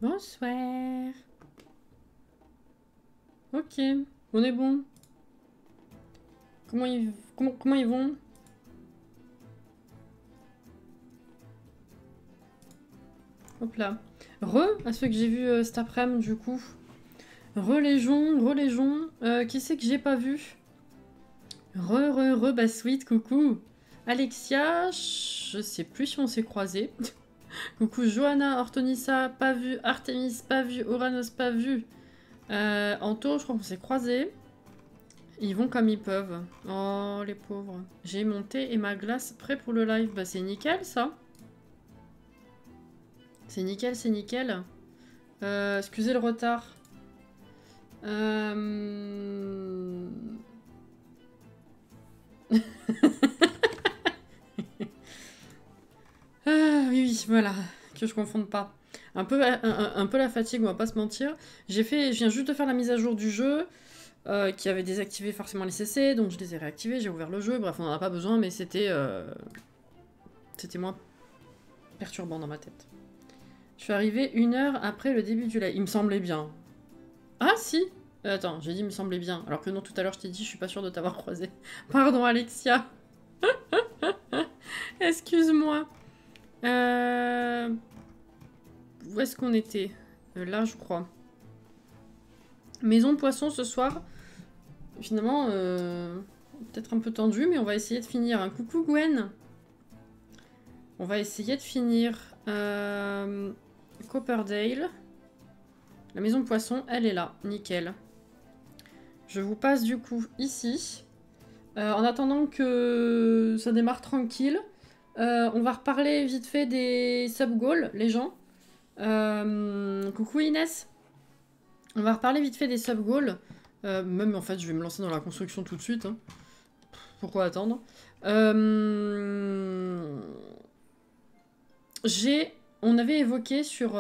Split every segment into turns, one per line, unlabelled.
Bonsoir. Ok, on est bon. Comment ils vont? Hop là. À ceux que j'ai vus cet après-midi, du coup. Relégion. Qui c'est que j'ai pas vu? Bah sweet, coucou. Alexia, je sais plus si on s'est croisés. Coucou Johanna, Ortonissa, pas vu. Artemis, pas vu. Oranos, pas vu. Anto, je crois qu'on s'est croisés. Ils vont comme ils peuvent. Oh, les pauvres. J'ai mon thé et ma glace prêts pour le live. Bah, c'est nickel, ça. C'est nickel, c'est nickel. Excusez le retard. Ah, oui, voilà. Que je confonde pas. Un peu la fatigue, on va pas se mentir. Je viens juste de faire la mise à jour du jeu. Qui avait désactivé forcément les CC, donc je les ai réactivés, j'ai ouvert le jeu, bref, on n'en a pas besoin, mais c'était moins perturbant dans ma tête. Je suis arrivée 1 heure après le début du live, il me semblait bien. Ah si. Attends, j'ai dit il me semblait bien, alors que non, tout à l'heure je t'ai dit je suis pas sûre de t'avoir croisé. Pardon Alexia. Excuse-moi. Où est-ce qu'on était? Là, je crois. Maison poisson ce soir. Finalement, peut-être un peu tendu, mais on va essayer de finir. Un coucou Gwen. On va essayer de finir. Copperdale. La maison poisson, elle est là. Nickel. Je vous passe du coup ici. En attendant que ça démarre tranquille, on va reparler vite fait des sub-goals, les gens. Coucou Inès. On va reparler vite fait des sub-goals. Même en fait, je vais me lancer dans la construction tout de suite. Hein. Pourquoi attendre? On avait évoqué sur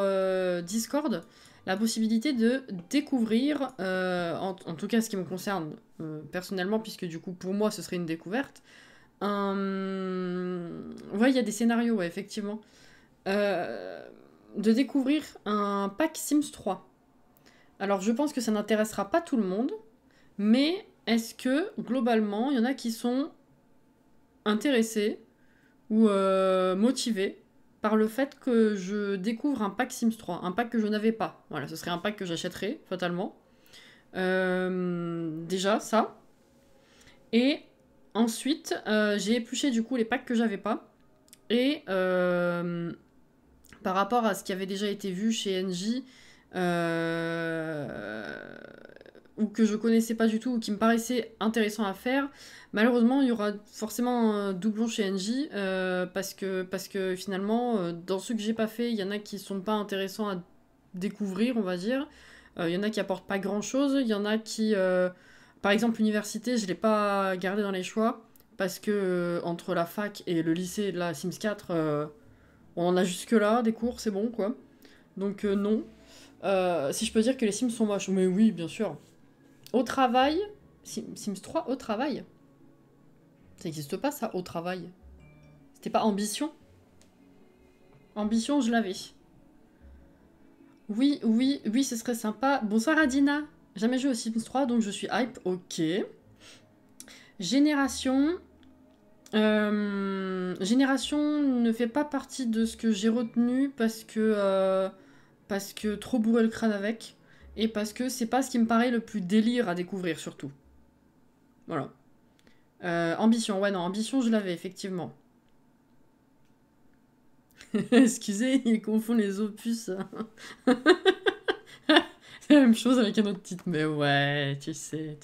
Discord la possibilité de découvrir, en tout cas ce qui me concerne personnellement, puisque du coup pour moi ce serait une découverte, ouais, il y a des scénarios, ouais, effectivement, de découvrir un pack Sims 3. Alors je pense que ça n'intéressera pas tout le monde, mais est-ce que globalement il y en a qui sont intéressés ou motivés par le fait que je découvre un pack Sims 3, un pack que je n'avais pas. Voilà, ce serait un pack que j'achèterais, fatalement. Déjà, ça. Et ensuite, j'ai épluché du coup les packs que j'avais pas. Et par rapport à ce qui avait déjà été vu chez NJ, ou que je connaissais pas du tout, ou qui me paraissait intéressant à faire, malheureusement il y aura forcément un doublon chez NJ, parce que finalement, dans ceux que j'ai pas fait, il y en a qui sont pas intéressants à découvrir, on va dire. Il y en a qui apportent pas grand chose, il y en a qui... par exemple, l'université, je l'ai pas gardé dans les choix, parce que entre la fac et le lycée, la Sims 4, on en a jusque là, des cours, c'est bon, quoi. Donc non. Si je peux dire que les Sims sont moches, mais oui, bien sûr. Au travail, Sims 3 au travail. Ça n'existe pas ça, au travail. C'était pas ambition? Ambition, je l'avais. Oui, ce serait sympa. Bonsoir Adina. Jamais joué au Sims 3, donc je suis hype. Ok. Génération. Génération ne fait pas partie de ce que j'ai retenu parce que trop bourré le crâne avec. Et parce que c'est pas ce qui me paraît le plus délire à découvrir, surtout. Voilà. Ambition, ouais, non, ambition, je l'avais, effectivement. Excusez, il confond les opus. C'est la même chose avec un autre titre, mais ouais, tu sais.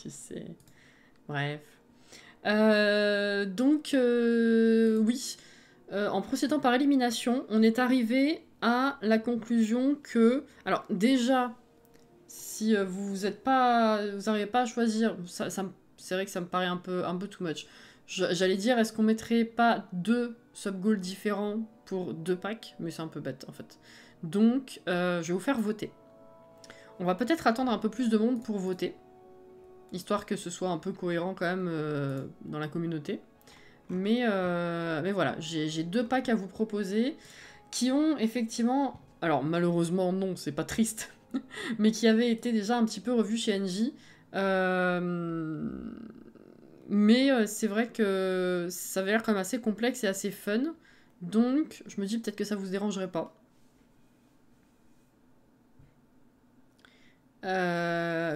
Bref. Donc, oui. En procédant par élimination, on est arrivé à la conclusion que... Alors, déjà, si vous n'arrivez pas à choisir, c'est vrai que ça me paraît un peu too much. J'allais dire, est-ce qu'on mettrait pas 2 sub-goals différents pour 2 packs? Mais c'est un peu bête, en fait. Donc, je vais vous faire voter. On va peut-être attendre un peu plus de monde pour voter, histoire que ce soit un peu cohérent quand même dans la communauté. Mais voilà, j'ai 2 packs à vous proposer qui ont effectivement alors malheureusement non, c'est pas triste, mais qui avait été déjà un petit peu revu chez NJ. Mais c'est vrai que ça avait l'air quand même assez complexe et assez fun. Donc je me dis peut-être que ça vous dérangerait pas.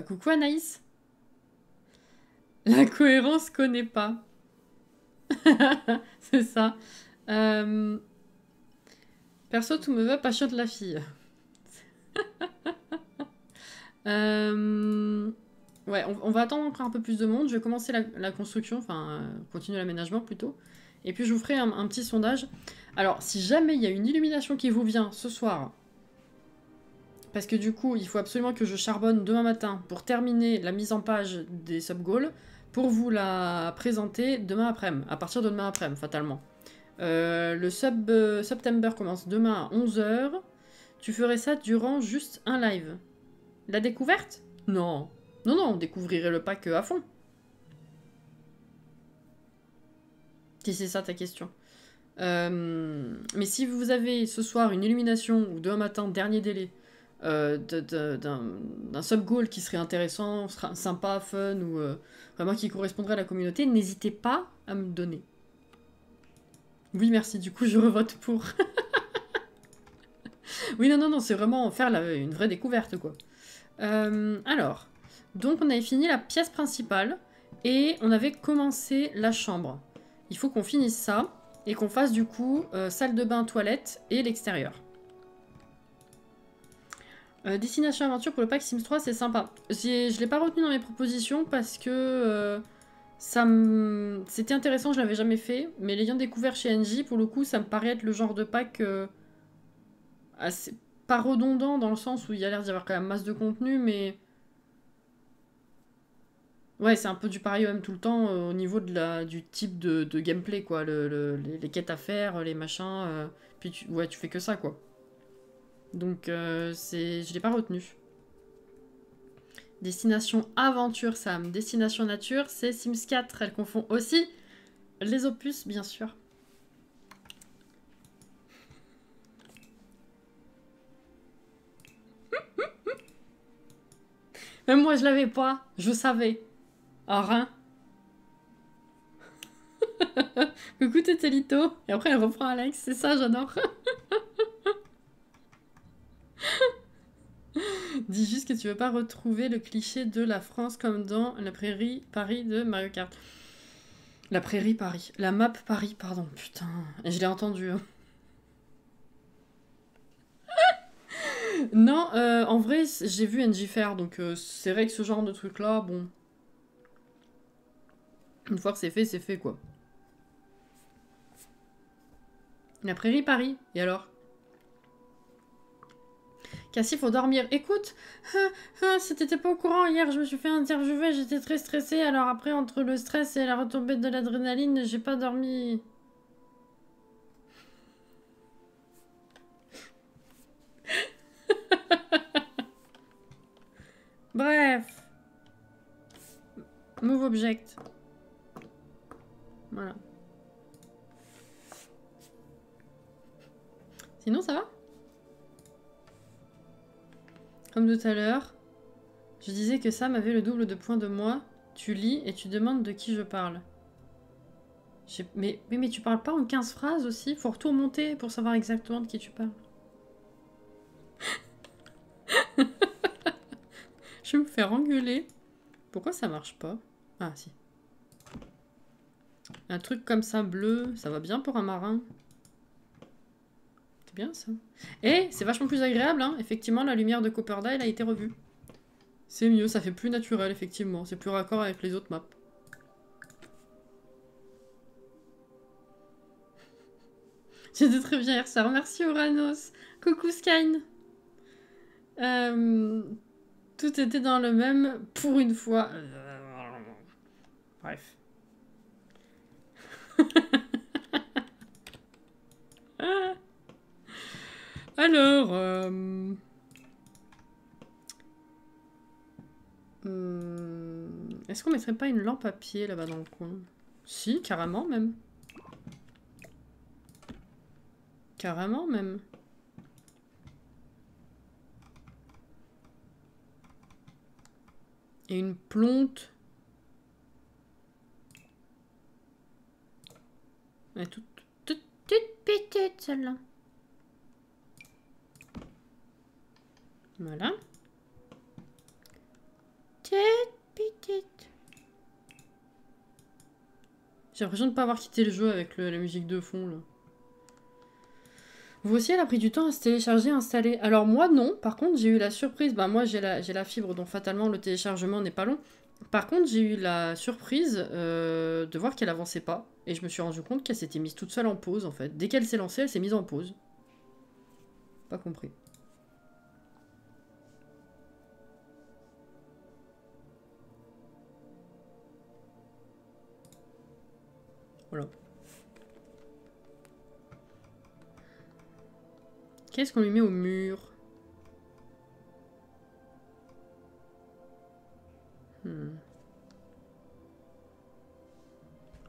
Coucou Anaïs. La cohérence connaît pas. C'est ça. Euh, Perso, tout me va, pas de la fille. Euh, Ouais, on va attendre encore un peu plus de monde. Je vais commencer la construction, enfin, continuer l'aménagement plutôt. Et puis je vous ferai un petit sondage. Alors, si jamais il y a une illumination qui vous vient ce soir, parce que du coup, il faut absolument que je charbonne demain matin pour terminer la mise en page des sub-goals, pour vous la présenter demain après-midi, à partir de demain après-midi, fatalement. Le September commence demain à 11 h. Tu ferais ça durant juste un live. La découverte? Non. Non, non, on découvrirait le pack à fond. Si c'est ça ta question. Mais si vous avez ce soir une illumination ou demain matin, dernier délai, d'un sub-goal qui serait intéressant, sympa, fun, ou vraiment qui correspondrait à la communauté, n'hésitez pas à me donner. Oui, merci, du coup je revote pour. Oui, non, non, non, c'est vraiment faire une vraie découverte, quoi. Alors, donc on avait fini la pièce principale, et on avait commencé la chambre. Il faut qu'on finisse ça, et qu'on fasse du coup salle de bain, toilette, et l'extérieur. Destination aventure pour le pack Sims 3, c'est sympa. Je l'ai pas retenu dans mes propositions parce que c'était intéressant, je l'avais jamais fait, mais l'ayant découvert chez NJ, pour le coup, ça me paraît être le genre de pack assez pas redondant dans le sens où il y a l'air d'y avoir quand même masse de contenu, mais ouais, c'est un peu du pareil même tout le temps au niveau du type de gameplay, quoi. Les quêtes à faire, les machins, puis ouais, tu fais que ça, quoi. Donc je l'ai pas retenu. Destination aventure, Sam. Destination nature, c'est Sims 4. Elle confond aussi les opus, bien sûr. Même moi, je l'avais pas. Je savais. Ah, rien. Coucou Tétélito. Et après, elle reprend Alex. C'est ça, j'adore. Dis juste que tu veux pas retrouver le cliché de la France comme dans la prairie Paris de Mario Kart. La prairie Paris. La map Paris, pardon. Putain. Et je l'ai entendu. Hein. Non, en vrai, j'ai vu NJ faire, donc c'est vrai que ce genre de truc-là, bon... Une fois que c'est fait, quoi. La prairie Paris, et alors? Cassie, faut dormir. Écoute, si t'étais pas au courant, hier je me suis fait interviewer, j'étais très stressée, alors après, entre le stress et la retombée de l'adrénaline, j'ai pas dormi. Bref. Move object. Voilà. Sinon, ça va? Comme tout à l'heure, je disais que Sam avait le double de points de moi. Tu lis et tu demandes de qui je parle. Mais tu parles pas en 15 phrases aussi? Faut tout remonter pour savoir exactement de qui tu parles. Je vais me faire engueuler. Pourquoi ça marche pas? Ah, si. Un truc comme ça, bleu, ça va bien pour un marin. C'est bien, ça. Et c'est vachement plus agréable, hein. Effectivement, la lumière de Copperdale a été revue. C'est mieux, ça fait plus naturel, effectivement. C'est plus raccord avec les autres maps. J'étais très bien hier soir. Merci, Uranus. Coucou, Skyn. Tout était dans le même pour une fois. Bref. Alors, est-ce qu'on mettrait pas une lampe à pied là-bas dans le coin? Si, carrément même. Carrément même. Et une plonte. Elle est toute petite, celle-là. Voilà. Toute petite. J'ai l'impression de ne pas avoir quitté le jeu avec la musique de fond, là. Vous aussi, elle a pris du temps à se télécharger, installer. Alors moi, non. Par contre, j'ai eu la surprise. Bah moi, j'ai la fibre, donc fatalement, le téléchargement n'est pas long. Par contre, j'ai eu la surprise de voir qu'elle avançait pas. Et je me suis rendu compte qu'elle s'était mise toute seule en pause, en fait. Dès qu'elle s'est lancée, elle s'est mise en pause. Pas compris. Voilà. Qu'est-ce qu'on lui met au mur?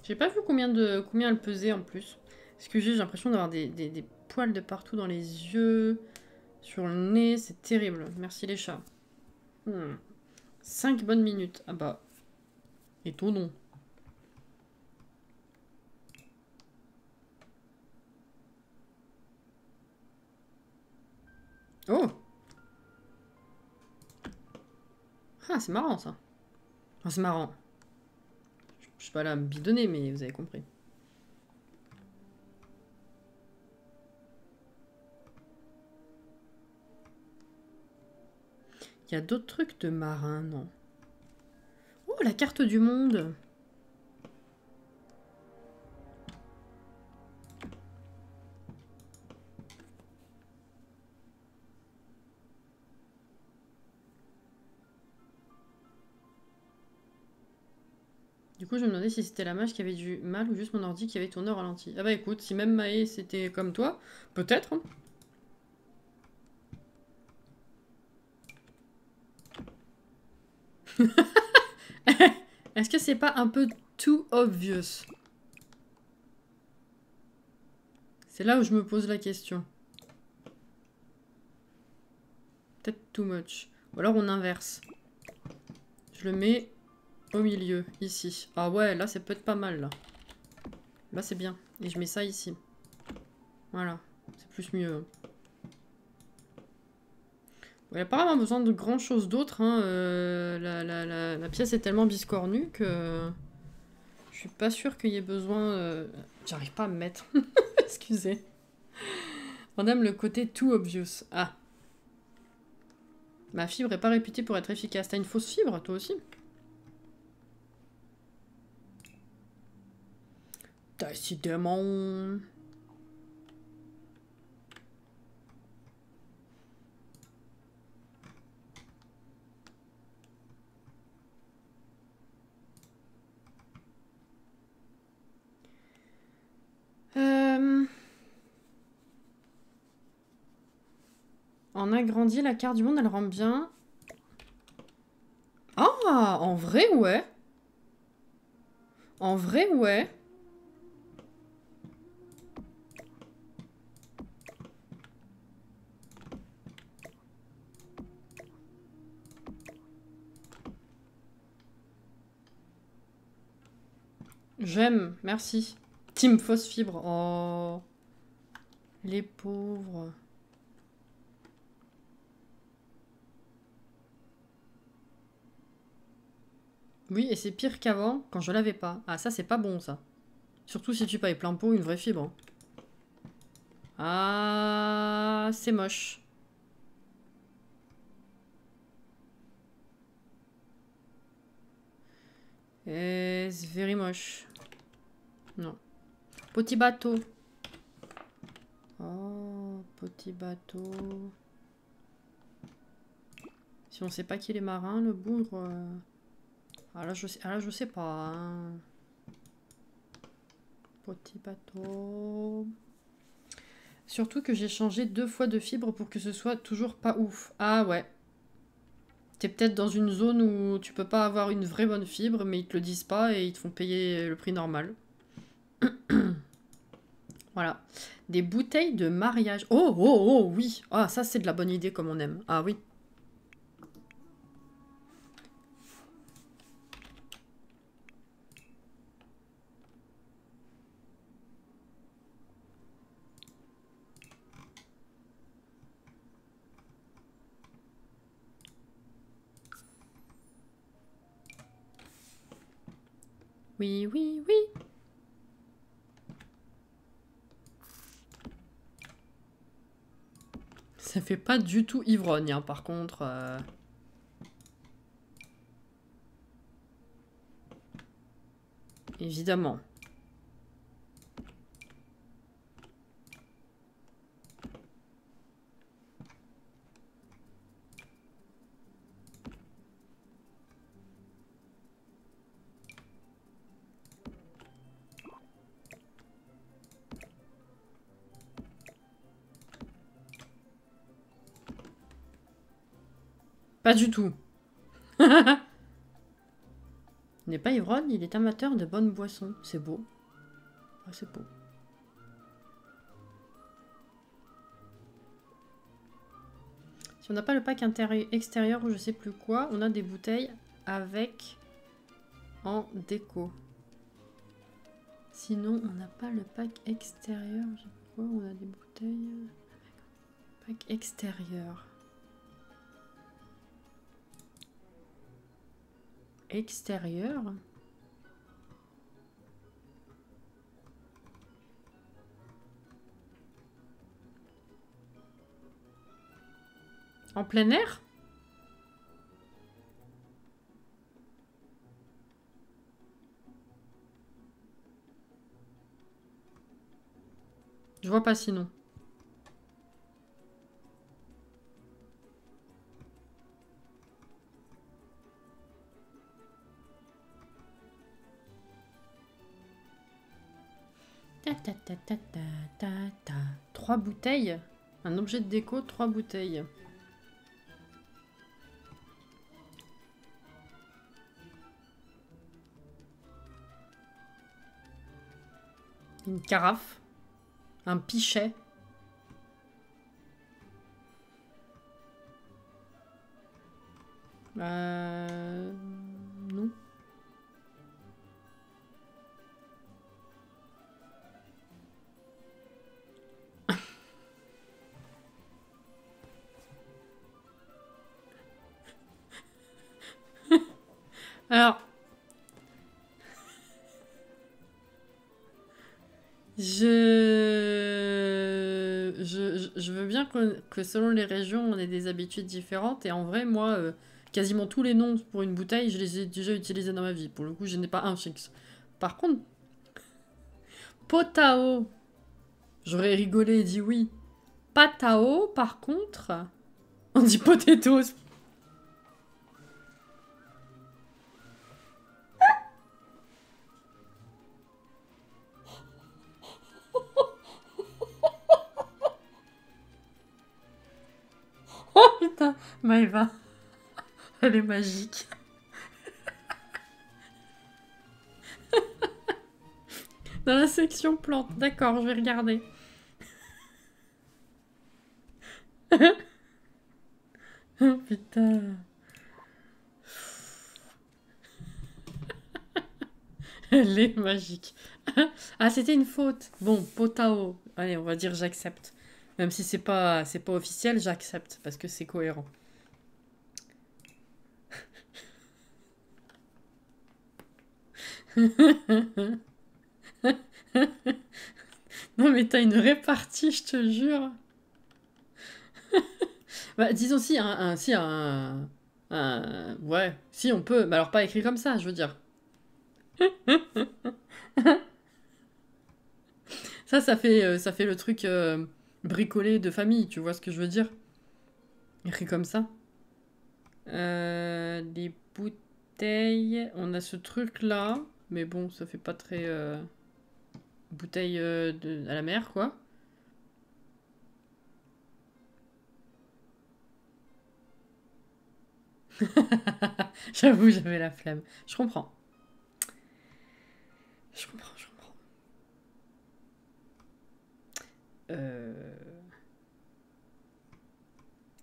J'ai pas vu combien elle pesait en plus. Parce que j'ai l'impression d'avoir des poils de partout dans les yeux, sur le nez, c'est terrible. Merci les chats. 5 bonnes minutes. Ah bah. Étonnant. Oh! Ah, c'est marrant ça. Enfin, c'est marrant. Je suis pas là à me bidonner, mais vous avez compris. Il y a d'autres trucs de marins, non? Oh, la carte du monde! Du coup, je me demandais si c'était la mage qui avait du mal ou juste mon ordi qui avait tourné au ralenti. Ah bah écoute, si même Maë c'était comme toi, peut-être. Hein. Est-ce que c'est pas un peu too obvious? C'est là où je me pose la question. Peut-être too much. Ou alors on inverse. Je le mets au milieu, ici. Ah ouais, là, c'est peut-être pas mal, là. Là, c'est bien. Et je mets ça ici. Voilà. C'est plus mieux. Il n'y a pas vraiment besoin de grand-chose d'autre. Hein. La pièce est tellement biscornue que... Je suis pas sûre qu'il y ait besoin... J'arrive pas à me mettre. Excusez. On aime le côté too obvious. Ah. Ma fibre est pas réputée pour être efficace. T'as une fausse fibre, toi aussi? Décidément. On agrandit la carte du monde, elle rend bien. Ah, en vrai, ouais. En vrai, ouais. J'aime, merci. Team Fausse Fibre. Oh. Les pauvres. Oui, et c'est pire qu'avant, quand je l'avais pas. Ah, ça, c'est pas bon, ça. Surtout si tu payes plein pot une vraie fibre. Ah, c'est moche. C'est very moche. Non. Petit bateau. Oh, petit bateau. Si on sait pas qui est les marins, le bougre... Ah là, je sais pas. Hein. Petit bateau. Surtout que j'ai changé 2 fois de fibre pour que ce soit toujours pas ouf. Ah ouais. T'es peut-être dans une zone où tu peux pas avoir une vraie bonne fibre, mais ils te le disent pas et ils te font payer le prix normal. Voilà. Des bouteilles de mariage. Oh, oh, oh, oui. Ah, ça, c'est de la bonne idée comme on aime. Ah oui. Oui, oui, oui. Ça fait pas du tout ivrogne, hein, par contre. Évidemment. Pas du tout. Il n'est pas ivrogne, il est amateur de bonnes boissons. C'est beau. Ah, c'est beau. Si on n'a pas le pack extérieur ou je sais plus quoi, on a des bouteilles avec en déco. Sinon, on n'a pas le pack extérieur. Je sais pas quoi, on a des bouteilles avec pack extérieur. Extérieur? En plein air? Je vois pas sinon. Ta ta ta ta ta ta ta. 3 bouteilles. Un objet de déco, 3 bouteilles. Une carafe. Un pichet. Non. Alors, je veux bien que selon les régions, on ait des habitudes différentes. Et en vrai, moi, quasiment tous les noms pour une bouteille, je les ai déjà utilisés dans ma vie. Pour le coup, je n'ai pas un fixe. Par contre, Potao, j'aurais rigolé et dit oui. Patao, par contre, on dit potatoes. Oh putain, Maëva, elle est magique. Dans la section plantes, d'accord, je vais regarder. Oh putain. Elle est magique. Ah, c'était une faute. Bon, potao. Allez, on va dire j'accepte. Même si c'est pas officiel, j'accepte parce que c'est cohérent. Non mais t'as une répartie, je te jure. Bah, disons si ouais, si on peut, mais alors pas écrit comme ça, je veux dire. Ça fait le truc bricolé de famille, tu vois ce que je veux dire? Écrit comme ça. Les bouteilles, on a ce truc là, mais bon, ça fait pas très bouteille à la mer, quoi. J'avoue, j'avais la flemme. Je comprends. Je comprends, je comprends.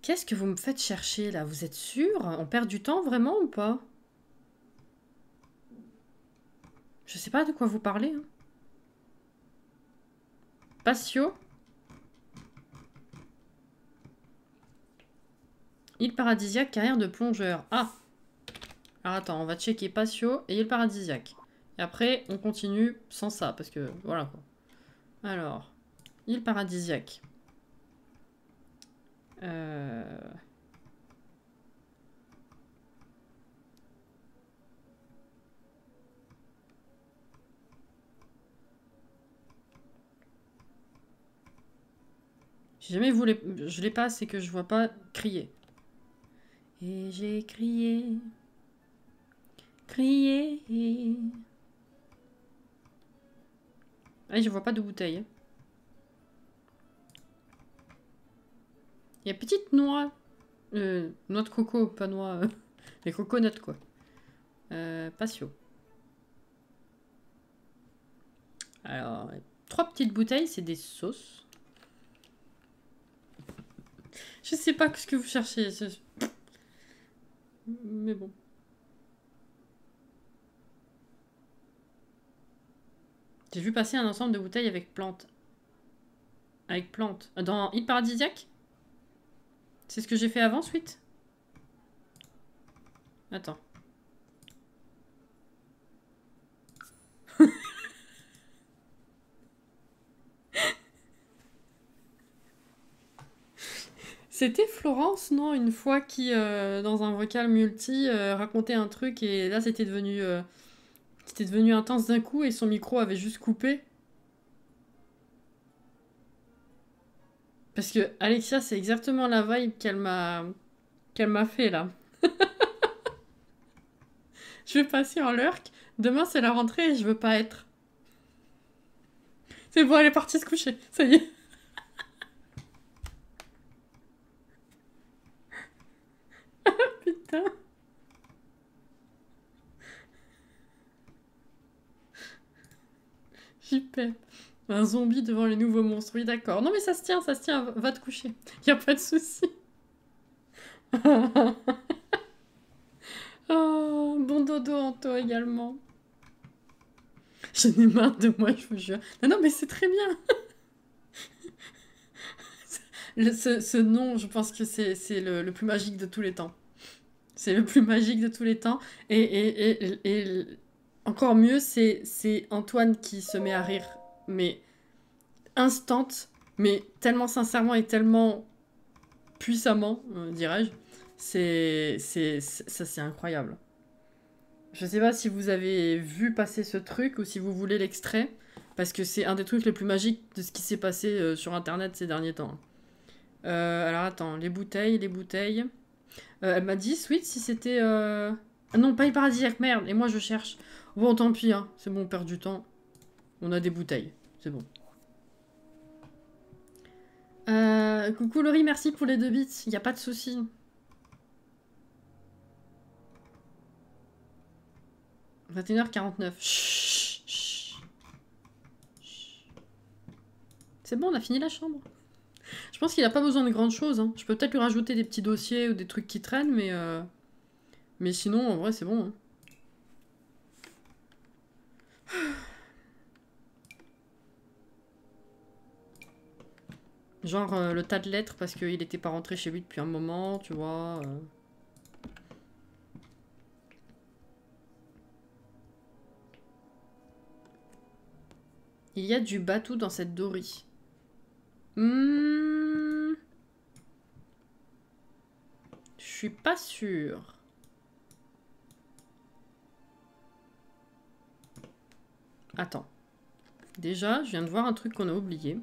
Qu'est-ce que vous me faites chercher là? Vous êtes sûr? On perd du temps vraiment ou pas? Je sais pas de quoi vous parlez. Hein. Patio. Île paradisiaque, carrière de plongeur. Ah! Alors attends, on va checker patio et île paradisiaque. Et après, on continue sans ça, parce que voilà quoi. Alors, île paradisiaque. Si jamais je l'ai pas, c'est que je vois pas crier. Et j'ai crié, crié. Ah, je vois pas de bouteille. Il y a petite noix. Noix de coco, pas noix. Les coconuts, quoi. Patio. Alors, 3 petites bouteilles, c'est des sauces. Je sais pas ce que vous cherchez. Mais bon. J'ai vu passer un ensemble de bouteilles avec plantes. Avec plantes. Dans île paradisiaque? C'est ce que j'ai fait avant, suite? Attends. C'était Florence, non? Une fois qui, dans un vocal multi, racontait un truc et là c'était devenu intense d'un coup et son micro avait juste coupé. Parce que Alexia, c'est exactement la vibe qu'elle m'a fait là. Je vais passer en lurk. Demain c'est la rentrée et je veux pas être. C'est bon, elle est partie se coucher. Ça y est. Putain. Super. Un zombie devant les nouveaux monstres. Oui, d'accord. Non, mais ça se tient, ça se tient. Va te coucher. Y a pas de souci. Oh, bon dodo, Anto, également. J'en ai marre de moi, je vous jure. Non, non, mais c'est très bien. Ce nom, je pense que c'est le plus magique de tous les temps. C'est le plus magique de tous les temps. Et encore mieux, c'est Antoine qui se met à rire. Mais instant, mais tellement sincèrement et tellement puissamment, dirais-je. Ça, c'est incroyable. Je sais pas si vous avez vu passer ce truc ou si vous voulez l'extrait, parce que c'est un des trucs les plus magiques de ce qui s'est passé sur Internet ces derniers temps. Alors attends, les bouteilles, les bouteilles. Elle m'a dit, Sweet, si c'était... Ah non, pas les paradisiaques, merde, et moi je cherche. Bon, tant pis, hein. C'est bon, on perd du temps. On a des bouteilles, c'est bon. Coucou Laurie, merci pour les 2 bits, y a pas de souci. « 21h49. » Chut, chut. C'est bon, on a fini la chambre. Je pense qu'il a pas besoin de grandes choses. Hein. Je peux peut-être lui rajouter des petits dossiers ou des trucs qui traînent, mais sinon, en vrai, c'est bon. Hein. Genre le tas de lettres parce qu'il était pas rentré chez lui depuis un moment, tu vois. Il y a du batou dans cette Dory. Je suis pas sûre. Attends. Déjà, je viens de voir un truc qu'on a oublié.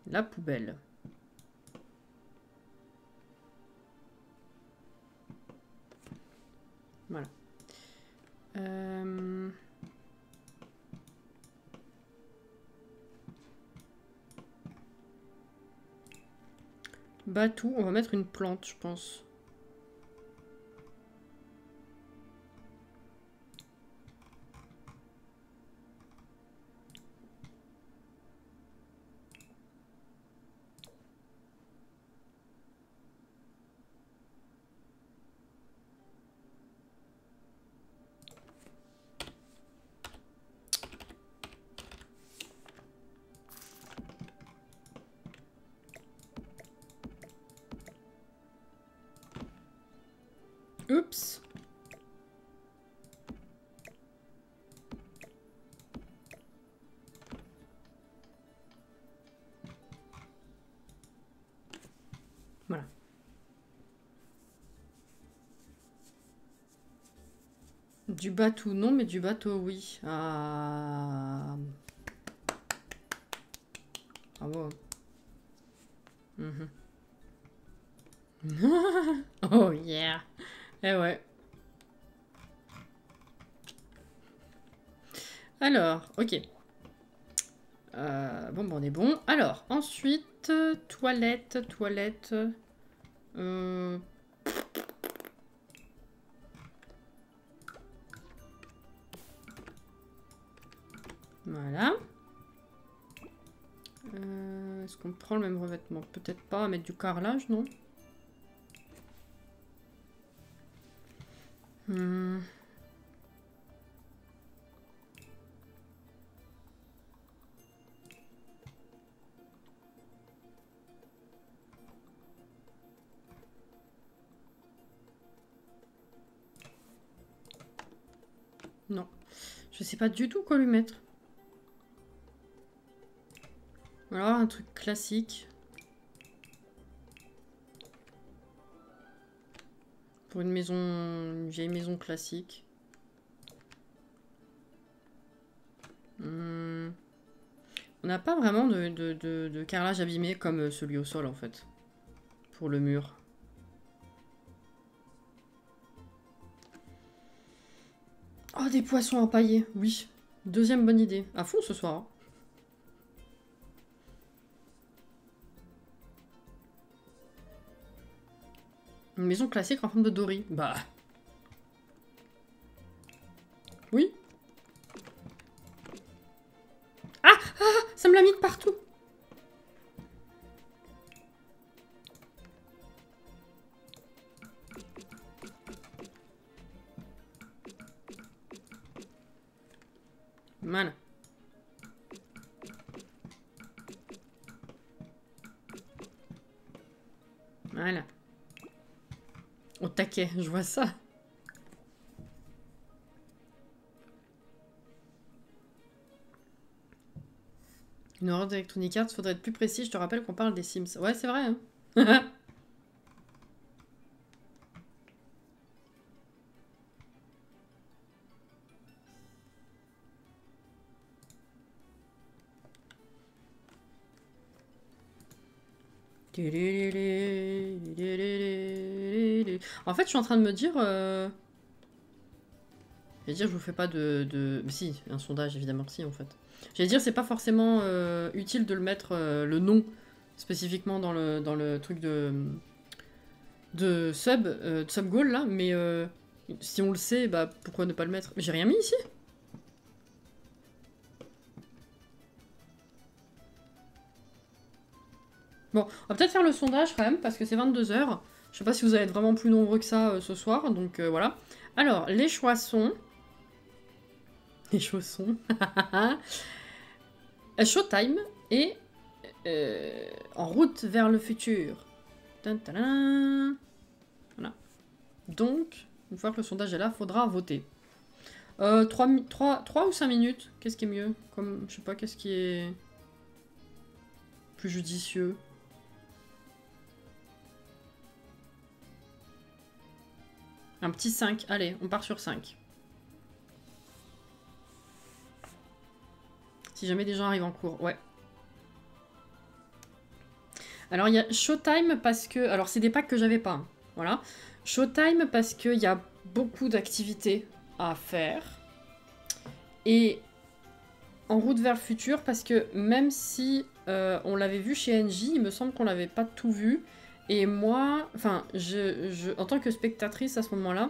La poubelle. Voilà. Batou, on va mettre une plante, je pense. Oups. Du bateau, non, mais du bateau, oui. Ah. Bravo. Mhm. Oh yeah. Eh ouais. Alors, ok. Bon, on est bon. Alors, ensuite, toilette, toilette. Euh, Voilà. Est-ce qu'on prend le même revêtement? Peut-être pas. Mettre du carrelage, non? Hmm. Non. Je sais pas du tout quoi lui mettre. Alors, un truc classique. Pour une maison... Une vieille maison classique. Hmm. On n'a pas vraiment de carrelage abîmé comme celui au sol, en fait. Pour le mur. Oh, des poissons empaillés. Oui. Deuxième bonne idée. À fond ce soir. Une maison classique en forme de dory. Bah. Oui. Ah, ça me l'a mis de partout. Voilà. Voilà. Au taquet, je vois ça. Une horreur d'Electronic Arts, faudrait être plus précis, je te rappelle qu'on parle des Sims. Ouais, c'est vrai, hein. En fait, je suis en train de me dire... J'allais dire, je vous fais pas Mais si, un sondage, évidemment que si, en fait. J'allais dire, c'est pas forcément utile de le mettre, le nom, spécifiquement dans le truc de sub goal, là, mais si on le sait, bah pourquoi ne pas le mettre? J'ai rien mis ici? Bon, on va peut-être faire le sondage quand même, parce que c'est 22 heures. Je sais pas si vous allez être vraiment plus nombreux que ça ce soir, donc voilà. Alors, les choix sont... Les chaussons. Showtime et En route vers le futur. Voilà. Donc, une fois que le sondage est là, faudra voter. 3 ou 5 minutes, qu'est-ce qui est mieux? Comme, je sais pas, qu'est-ce qui est plus judicieux? Un petit 5, allez, on part sur 5. Si jamais des gens arrivent en cours, ouais. Alors il y a Showtime parce que... Alors c'est des packs que j'avais pas, hein. Voilà. Showtime parce qu'il y a beaucoup d'activités à faire. Et En route vers le futur parce que même si on l'avait vu chez NJ, il me semble qu'on l'avait pas tout vu. Et moi, enfin, en tant que spectatrice à ce moment-là,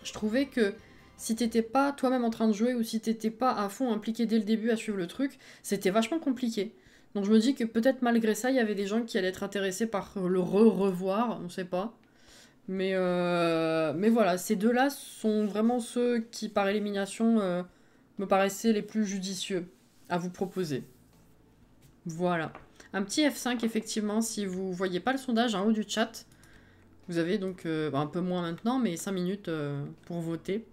je trouvais que si t'étais pas toi-même en train de jouer ou si t'étais pas à fond impliqué dès le début à suivre le truc, c'était vachement compliqué. Donc je me dis que peut-être malgré ça, il y avait des gens qui allaient être intéressés par le revoir, on sait pas. Mais voilà, ces deux-là sont vraiment ceux qui, par élimination, me paraissaient les plus judicieux à vous proposer. Voilà. Un petit F5, effectivement, si vous voyez pas le sondage en haut du chat. Vous avez donc un peu moins maintenant, mais 5 minutes pour voter.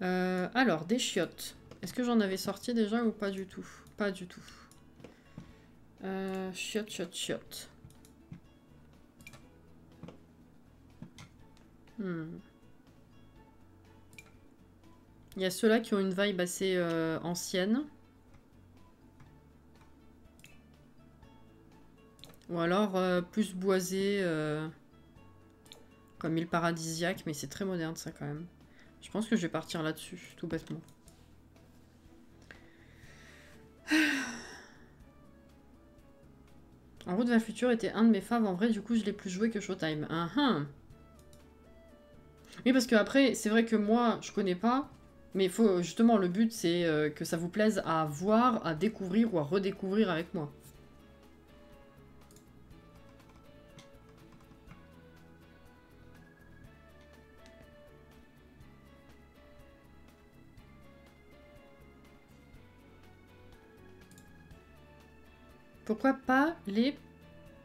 Alors, des chiottes. Est-ce que j'en avais sorti déjà ou pas du tout? Pas du tout. Chiottes, chiottes, chiottes. Il y a ceux-là qui ont une vibe assez ancienne. Ou alors plus boisé, comme île paradisiaque, mais c'est très moderne ça quand même. Je pense que je vais partir là-dessus, tout bêtement. En route vers le futur était un de mes faves en vrai, du coup je l'ai plus joué que Showtime. Oui, parce que après, c'est vrai que moi, je connais pas, mais il faut justement, le but c'est que ça vous plaise à voir, à découvrir ou à redécouvrir avec moi. Pourquoi pas les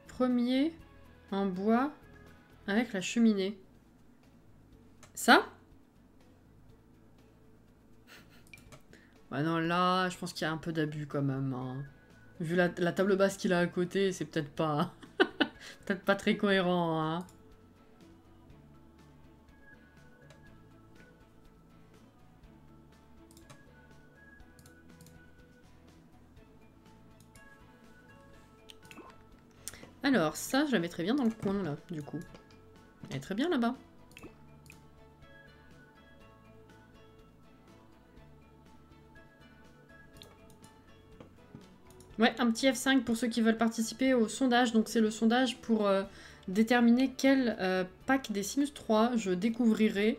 premiers en bois avec la cheminée? Ça? Bah non, là, je pense qu'il y a un peu d'abus quand même, hein. Vu la table basse qu'il a à côté, c'est peut-être pas... peut-être pas très cohérent, hein. Alors, ça, je la mettrais bien dans le coin, là, du coup. Elle est très bien, là-bas. Ouais, un petit F5 pour ceux qui veulent participer au sondage. Donc, c'est le sondage pour déterminer quel pack des Sims 3 je découvrirai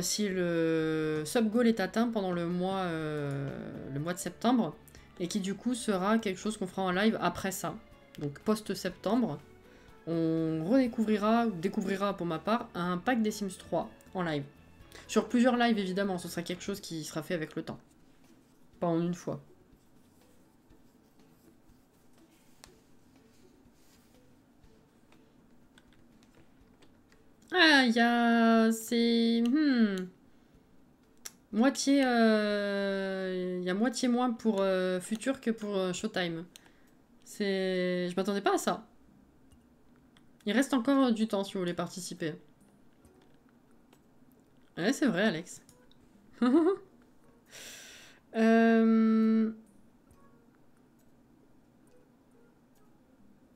si le sub-goal est atteint pendant le mois de septembre. Et qui, du coup, sera quelque chose qu'on fera en live après ça. Donc, post-septembre. On redécouvrira, ou découvrira pour ma part, un pack des Sims 3 en live. Sur plusieurs lives, évidemment, ce sera quelque chose qui sera fait avec le temps. Pas en une fois. Ah, il y a... C'est... Moitié... Il y a moitié moins pour Future que pour Showtime. C'est... Je m'attendais pas à ça. Il reste encore du temps si vous voulez participer. Ouais, c'est vrai, Alex.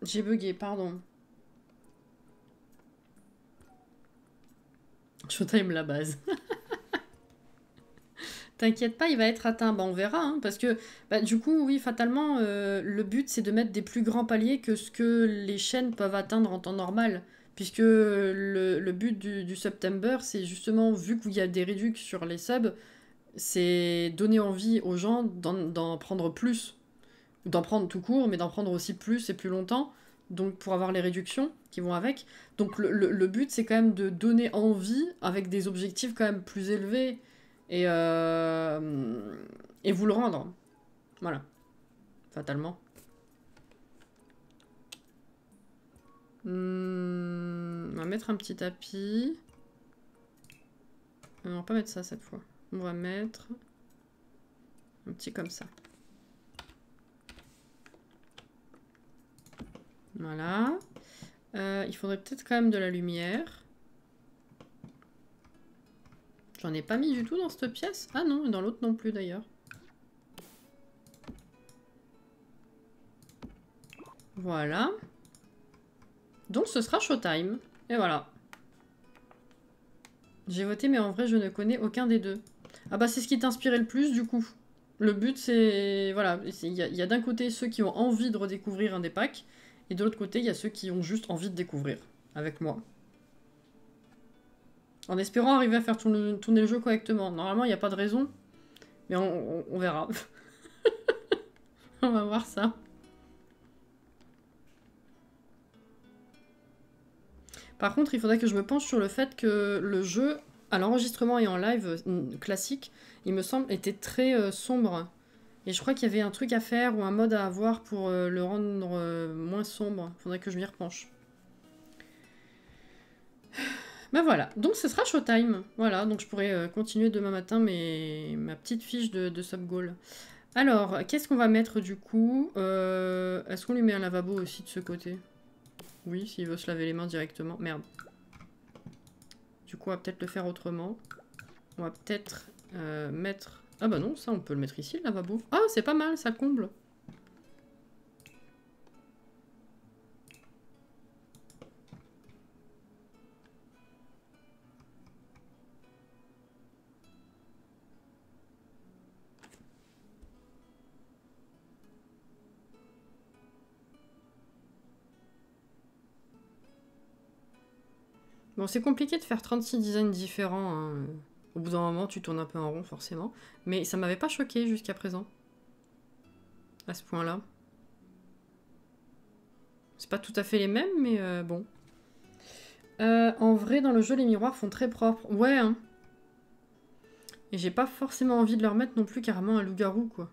J'ai bugué, pardon. Showtime la base. T'inquiète pas, il va être atteint. Bah, on verra, hein, parce que du coup, oui, fatalement, le but c'est de mettre des plus grands paliers que ce que les chaînes peuvent atteindre en temps normal. Puisque le but du September, c'est justement, vu qu'il y a des réductions sur les subs, c'est donner envie aux gens d'en prendre plus. Ou d'en prendre tout court, mais d'en prendre aussi plus et plus longtemps. Donc pour avoir les réductions qui vont avec. Donc le but c'est quand même de donner envie avec des objectifs quand même plus élevés et, et vous le rendre. Voilà, fatalement. On va mettre un petit tapis. On va pas mettre ça cette fois. On va mettre un petit comme ça. Voilà. Il faudrait peut-être quand même de la lumière. J'en ai pas mis du tout dans cette pièce. Ah non, et dans l'autre non plus d'ailleurs. Voilà. Donc ce sera Showtime. Et voilà. J'ai voté, mais en vrai, je ne connais aucun des deux. Ah bah c'est ce qui t'inspirait le plus, du coup. Le but, c'est... Voilà, il y a d'un côté ceux qui ont envie de redécouvrir un des packs, et de l'autre côté, il y a ceux qui ont juste envie de découvrir, avec moi. En espérant arriver à faire tourner le jeu correctement. Normalement, il n'y a pas de raison, mais on verra. On va voir ça. Par contre, il faudrait que je me penche sur le fait que le jeu, à l'enregistrement et en live classique, il me semble, était très sombre. Et je crois qu'il y avait un truc à faire ou un mode à avoir pour le rendre moins sombre. Faudrait que je m'y repenche. Ben voilà, donc ce sera Showtime. Voilà, donc je pourrais continuer demain matin ma petite fiche de sub-goal. Alors, qu'est-ce qu'on va mettre du coup Est-ce qu'on lui met un lavabo aussi de ce côté? Oui, s'il veut se laver les mains directement. Merde. Du coup, on va peut-être le faire autrement. On va peut-être Mettre... Ah bah non, ça on peut le mettre ici, le lavabo. Ah, c'est pas mal, ça comble. Bon, c'est compliqué de faire 36 designs différents, hein. Au bout d'un moment, tu tournes un peu en rond, forcément. Mais ça m'avait pas choqué jusqu'à présent. À ce point-là. C'est pas tout à fait les mêmes, mais bon. En vrai, dans le jeu, les miroirs font très propre. Ouais, hein. Et j'ai pas forcément envie de leur mettre non plus carrément un loup-garou, quoi.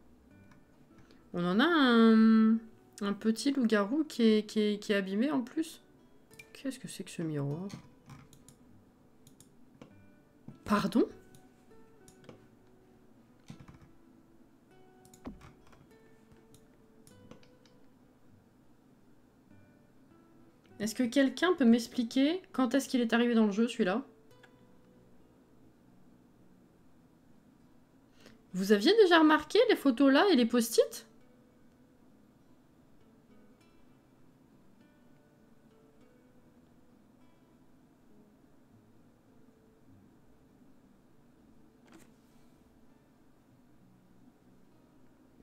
On en a un petit loup-garou qui est abîmé en plus. Qu'est-ce que c'est que ce miroir? Pardon? Est-ce que quelqu'un peut m'expliquer quand est-ce qu'il est arrivé dans le jeu, celui-là? Vous aviez déjà remarqué les photos là et les post-it?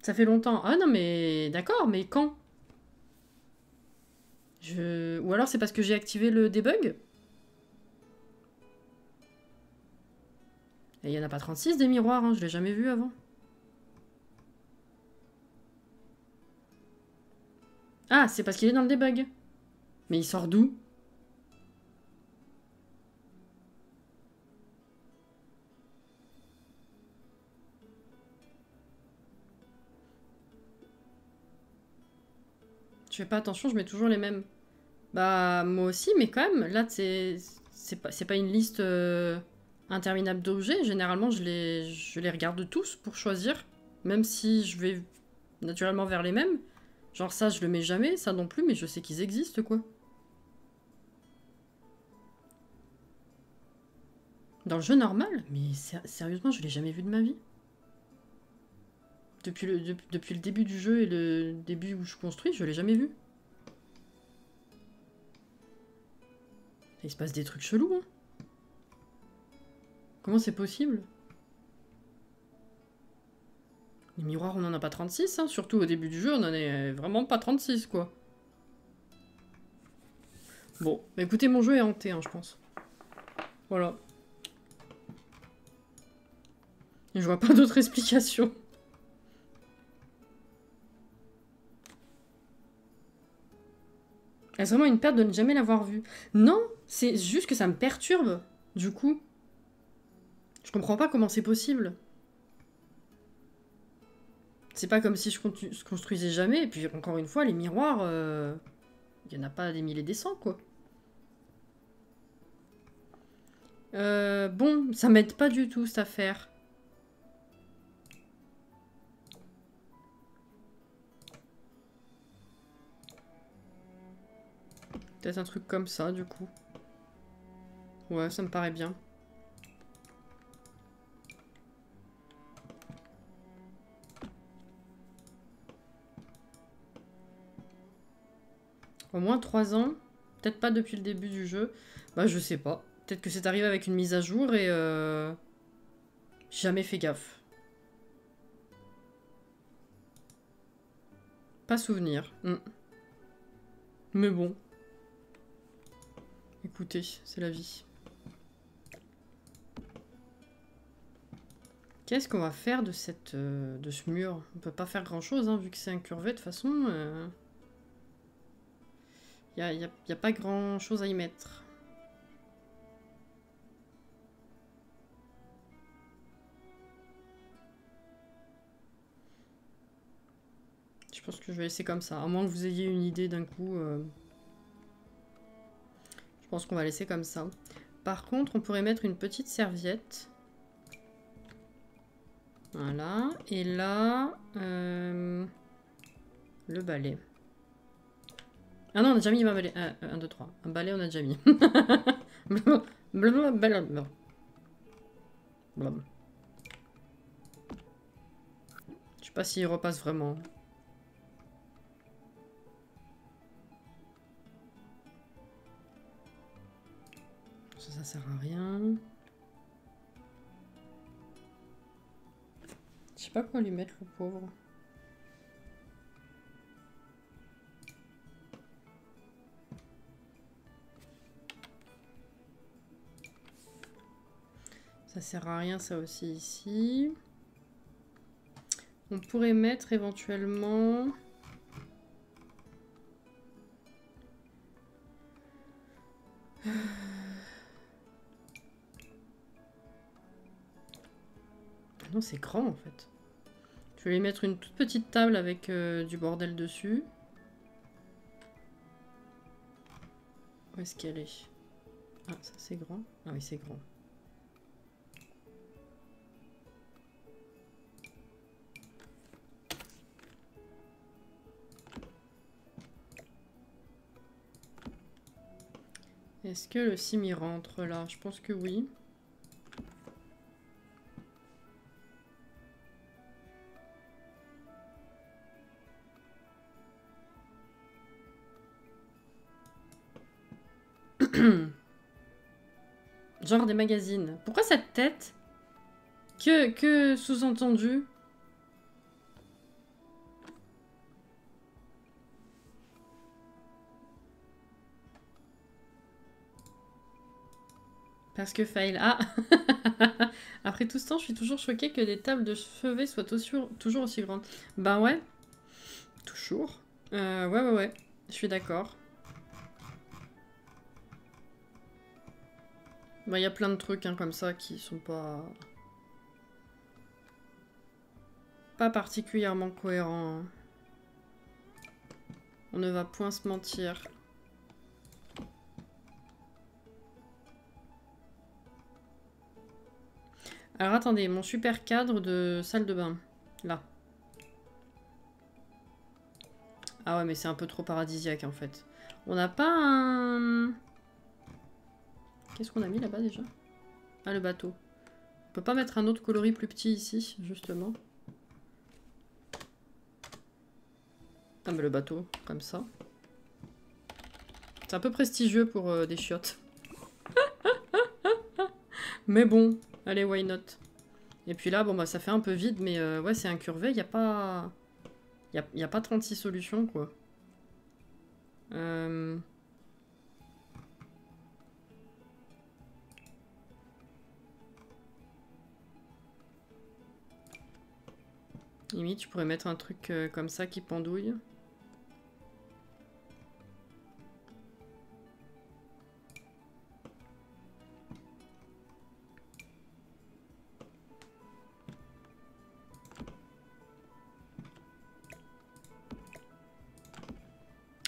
Ça fait longtemps. Ah non mais d'accord, mais quand? Ou alors c'est parce que j'ai activé le debug? Et il y en a pas 36 des miroirs, hein, je l'ai jamais vu avant. Ah, c'est parce qu'il est dans le debug. Mais il sort d'où? Je fais pas attention, je mets toujours les mêmes. Bah, moi aussi, mais quand même, là, c'est pas une liste interminable d'objets. Généralement, je les regarde tous pour choisir. Même si je vais naturellement vers les mêmes. Genre ça, je le mets jamais, ça non plus, mais je sais qu'ils existent, quoi. Dans le jeu normal? Mais sérieusement, je l'ai jamais vu de ma vie. Depuis le début du jeu et le début où je construis, je l'ai jamais vu. Il se passe des trucs chelous, hein. Comment c'est possible? Les miroirs, on en a pas 36, hein. Surtout au début du jeu, on en est vraiment pas 36, quoi. Bon, bah écoutez, mon jeu est hanté, hein, je pense. Voilà. Et je vois pas d'autre explication. Est-ce vraiment une perte de ne jamais l'avoir vu? Non, c'est juste que ça me perturbe, du coup. Je comprends pas comment c'est possible. C'est pas comme si je construisais jamais, et puis encore une fois, les miroirs, il y en a pas des milliers des cents, quoi. Bon, ça m'aide pas du tout, cette affaire. Peut-être un truc comme ça, du coup. Ouais, ça me paraît bien. Au moins 3 ans. Peut-être pas depuis le début du jeu. Bah, je sais pas. Peut-être que c'est arrivé avec une mise à jour et jamais fait gaffe. Pas souvenir. Mais bon. Écoutez, c'est la vie. Qu'est-ce qu'on va faire de ce mur? On peut pas faire grand-chose, hein, vu que c'est incurvé de toute façon. Y a pas grand-chose à y mettre. Je pense que je vais laisser comme ça. À moins que vous ayez une idée d'un coup. Je pense qu'on va laisser comme ça. Par contre, on pourrait mettre une petite serviette. Voilà. Et là, le balai. Ah non, on a déjà mis un balai. 1, 2, 3. Un balai, on a déjà mis. pas s'il repasse vraiment. Ça sert à rien. Je sais pas quoi lui mettre, le pauvre. Ça sert à rien, ça aussi, ici. On pourrait mettre éventuellement... Ah non, c'est grand, en fait. Je vais lui mettre une toute petite table avec du bordel dessus. Où est-ce qu'elle est? Ah, ça c'est grand. Ah oui, c'est grand. Est-ce que le sim y rentre là? Je pense que oui. Genre des magazines. Pourquoi cette tête? Que sous-entendu? Parce que fail. Ah. Après tout ce temps, je suis toujours choquée que des tables de chevet soient toujours aussi grandes. Ben ouais. Toujours. Ouais. Je suis d'accord. Ben, y a plein de trucs hein, comme ça qui sont pas particulièrement cohérents. Hein. On ne va point se mentir. Alors attendez, mon super cadre de salle de bain. Là. Ah ouais, mais c'est un peu trop paradisiaque en fait. On n'a pas un... Qu'est-ce qu'on a mis là-bas déjà? Ah, le bateau. On peut pas mettre un autre coloris plus petit ici, justement. Ah mais le bateau, comme ça. C'est un peu prestigieux pour des chiottes. Mais bon, allez, why not? Et puis là, bon bah ça fait un peu vide, mais ouais, c'est incurvé, il n'y a pas... Y a pas 36 solutions, quoi. Limite, tu pourrais mettre un truc comme ça qui pendouille.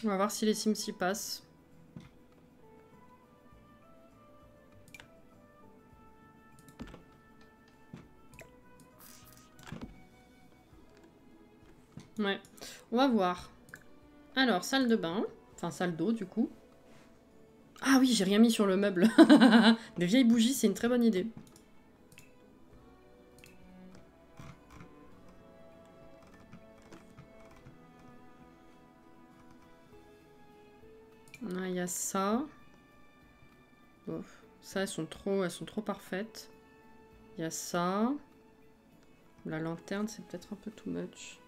On va voir si les Sims s'y passent. Ouais, on va voir. Alors, salle de bain. Enfin, salle d'eau, du coup. Ah oui, j'ai rien mis sur le meuble. Des vieilles bougies, c'est une très bonne idée. Il y a ça. Oh, ça, elles sont trop parfaites. Il y a ça. La lanterne, c'est peut-être un peu too much.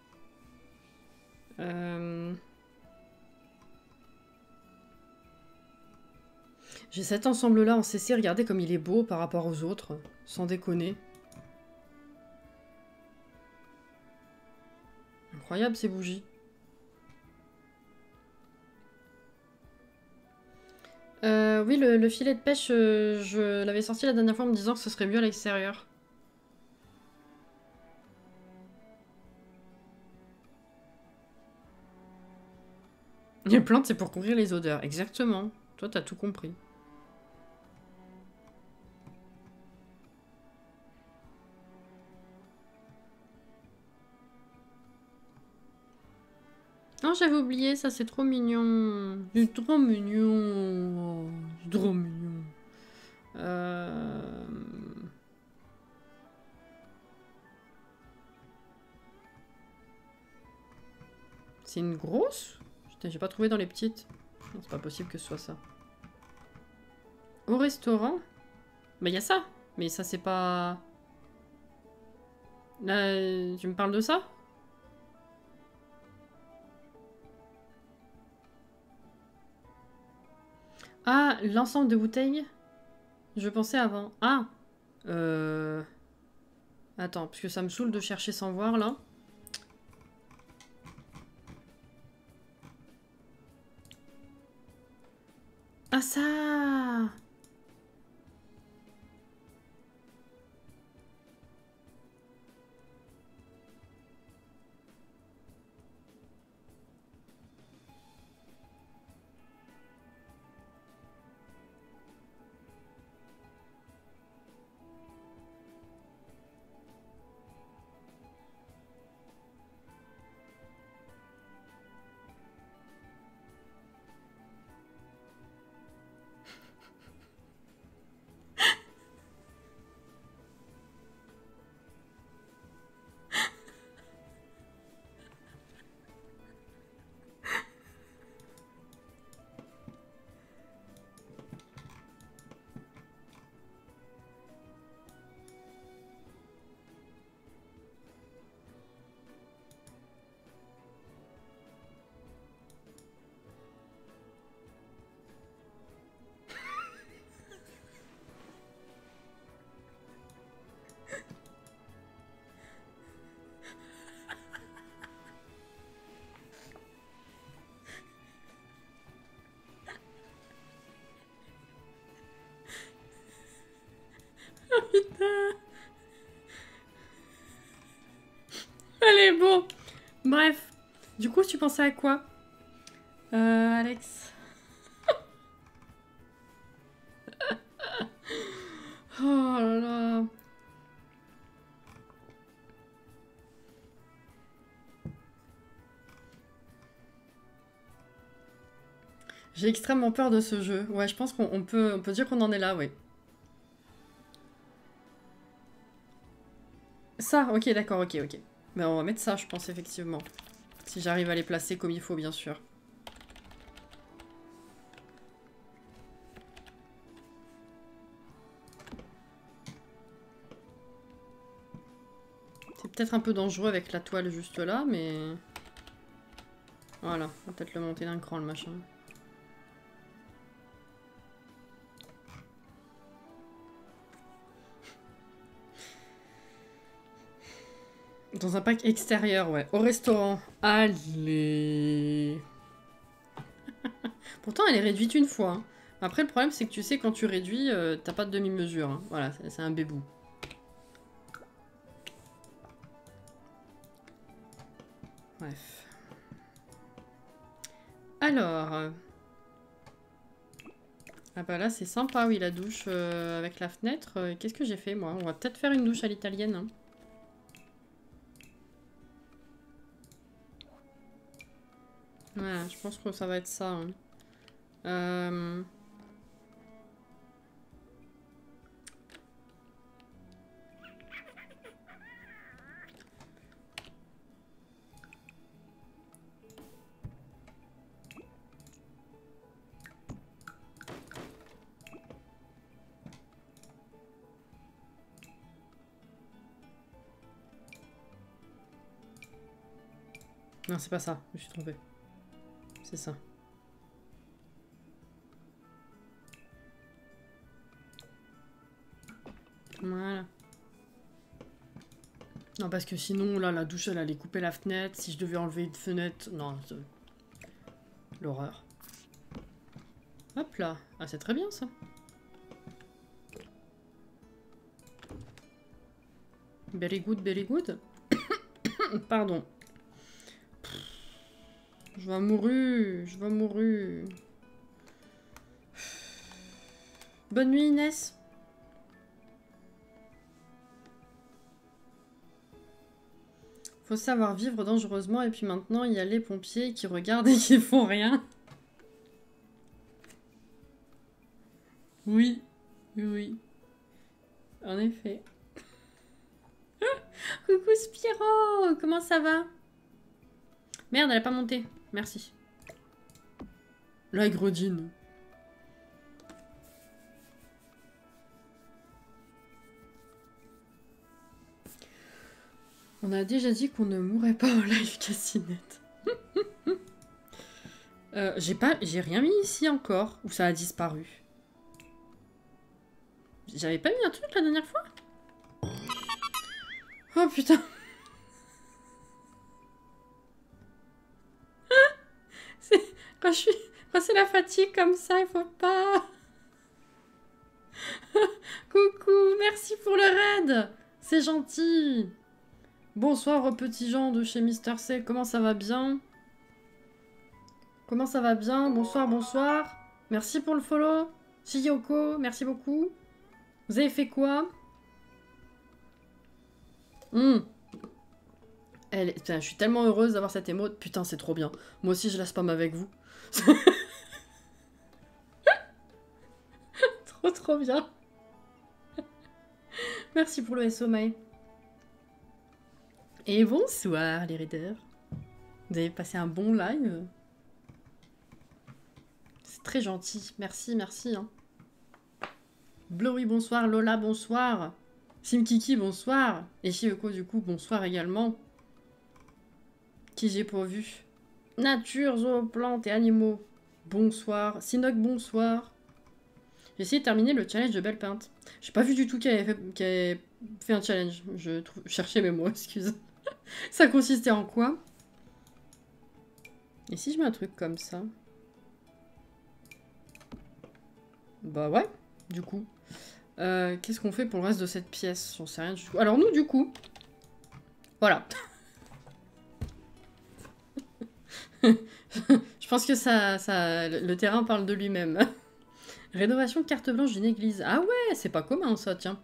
J'ai cet ensemble-là en CC. Regardez comme il est beau par rapport aux autres. Sans déconner. Incroyable ces bougies. Oui, le filet de pêche, je l'avais sorti la dernière fois en me disant que ce serait mieux à l'extérieur. Les plantes, c'est pour couvrir les odeurs. Exactement. Toi, t'as tout compris. Oh, j'avais oublié, ça, c'est trop mignon. C'est trop mignon. Oh, c'est trop mignon. C'est une grosse? Putain, j'ai pas trouvé dans les petites. Non, c'est pas possible que ce soit ça. Au restaurant? Bah, il y a ça. Mais ça, c'est pas... Là, tu me parles de ça? Ah, l'ensemble de bouteilles? Je pensais avant. Ah! Euh... Attends, parce que ça me saoule de chercher sans voir, là. Ah, ça! Allez, bon. Bref. Du coup, tu pensais à quoi, Alex? Oh là là. J'ai extrêmement peur de ce jeu. Ouais, je pense qu'on peut dire qu'on en est là, oui. Ça, ok, d'accord, ok, ok. Mais on va mettre ça, je pense, effectivement. Si j'arrive à les placer comme il faut, bien sûr. C'est peut-être un peu dangereux avec la toile juste là, mais... Voilà, on va peut-être le monter d'un cran, le machin. Dans un pack extérieur, ouais. Au restaurant. Allez. Pourtant, elle est réduite une fois, hein. Après, le problème, c'est que tu sais, quand tu réduis, t'as pas de demi-mesure, hein. Voilà, c'est un bébou. Bref. Alors... Ah bah là, c'est sympa, oui, la douche avec la fenêtre. Qu'est-ce que j'ai fait, moi? On va peut-être faire une douche à l'italienne, hein. Voilà, je pense que ça va être ça, hein. Euh... Non, c'est pas ça, je me suis trompée. C'est ça. Voilà. Non, parce que sinon, là, la douche, elle allait couper la fenêtre. Si je devais enlever une fenêtre... Non, l'horreur. Hop là. Ah, c'est très bien, ça. Very good, very good. Pardon. Je vais mourir. Je vais mourir. Bonne nuit, Inès. Faut savoir vivre dangereusement et puis maintenant il y a les pompiers qui regardent et qui font rien. Oui, oui, en effet. Coucou Spiro, comment ça va? Merde, elle a pas monté. Merci. La gredine. On a déjà dit qu'on ne mourrait pas en live Cassinette. J'ai rien mis ici encore, ou ça a disparu. J'avais pas mis un truc la dernière fois? Oh putain. Quand c'est la fatigue comme ça, il faut pas. Coucou, merci pour le raid. C'est gentil. Bonsoir petits gens de chez Mister C, comment ça va bien? Comment ça va bien? Bonsoir, bonsoir. Merci pour le follow. Chiyoko, merci beaucoup. Vous avez fait quoi? Putain, je suis tellement heureuse d'avoir cette émote. Putain, c'est trop bien. Moi aussi, je la spam avec vous. Trop bien. Merci pour le SO, Mae. Et bonsoir, les raiders. Vous avez passé un bon live. C'est très gentil. Merci, merci. Hein. Blowy, bonsoir. Lola, bonsoir. Simkiki, bonsoir. Et Shioko, du coup, bonsoir également. Qui j'ai pas vu. Nature, zooplantes et animaux. Bonsoir. Sinok, bonsoir. J'ai essayé de terminer le challenge de Belle Peinte. J'ai pas vu du tout qu'elle avait fait un challenge. Je cherchais mes mots, excuse. Ça consistait en quoi? Et si je mets un truc comme ça? Bah ouais, du coup. Qu'est-ce qu'on fait pour le reste de cette pièce? J'en sais rien du tout. Alors nous, du coup... Voilà. Je pense que le terrain parle de lui-même. Rénovation carte blanche d'une église. Ah ouais, c'est pas commun ça, tiens.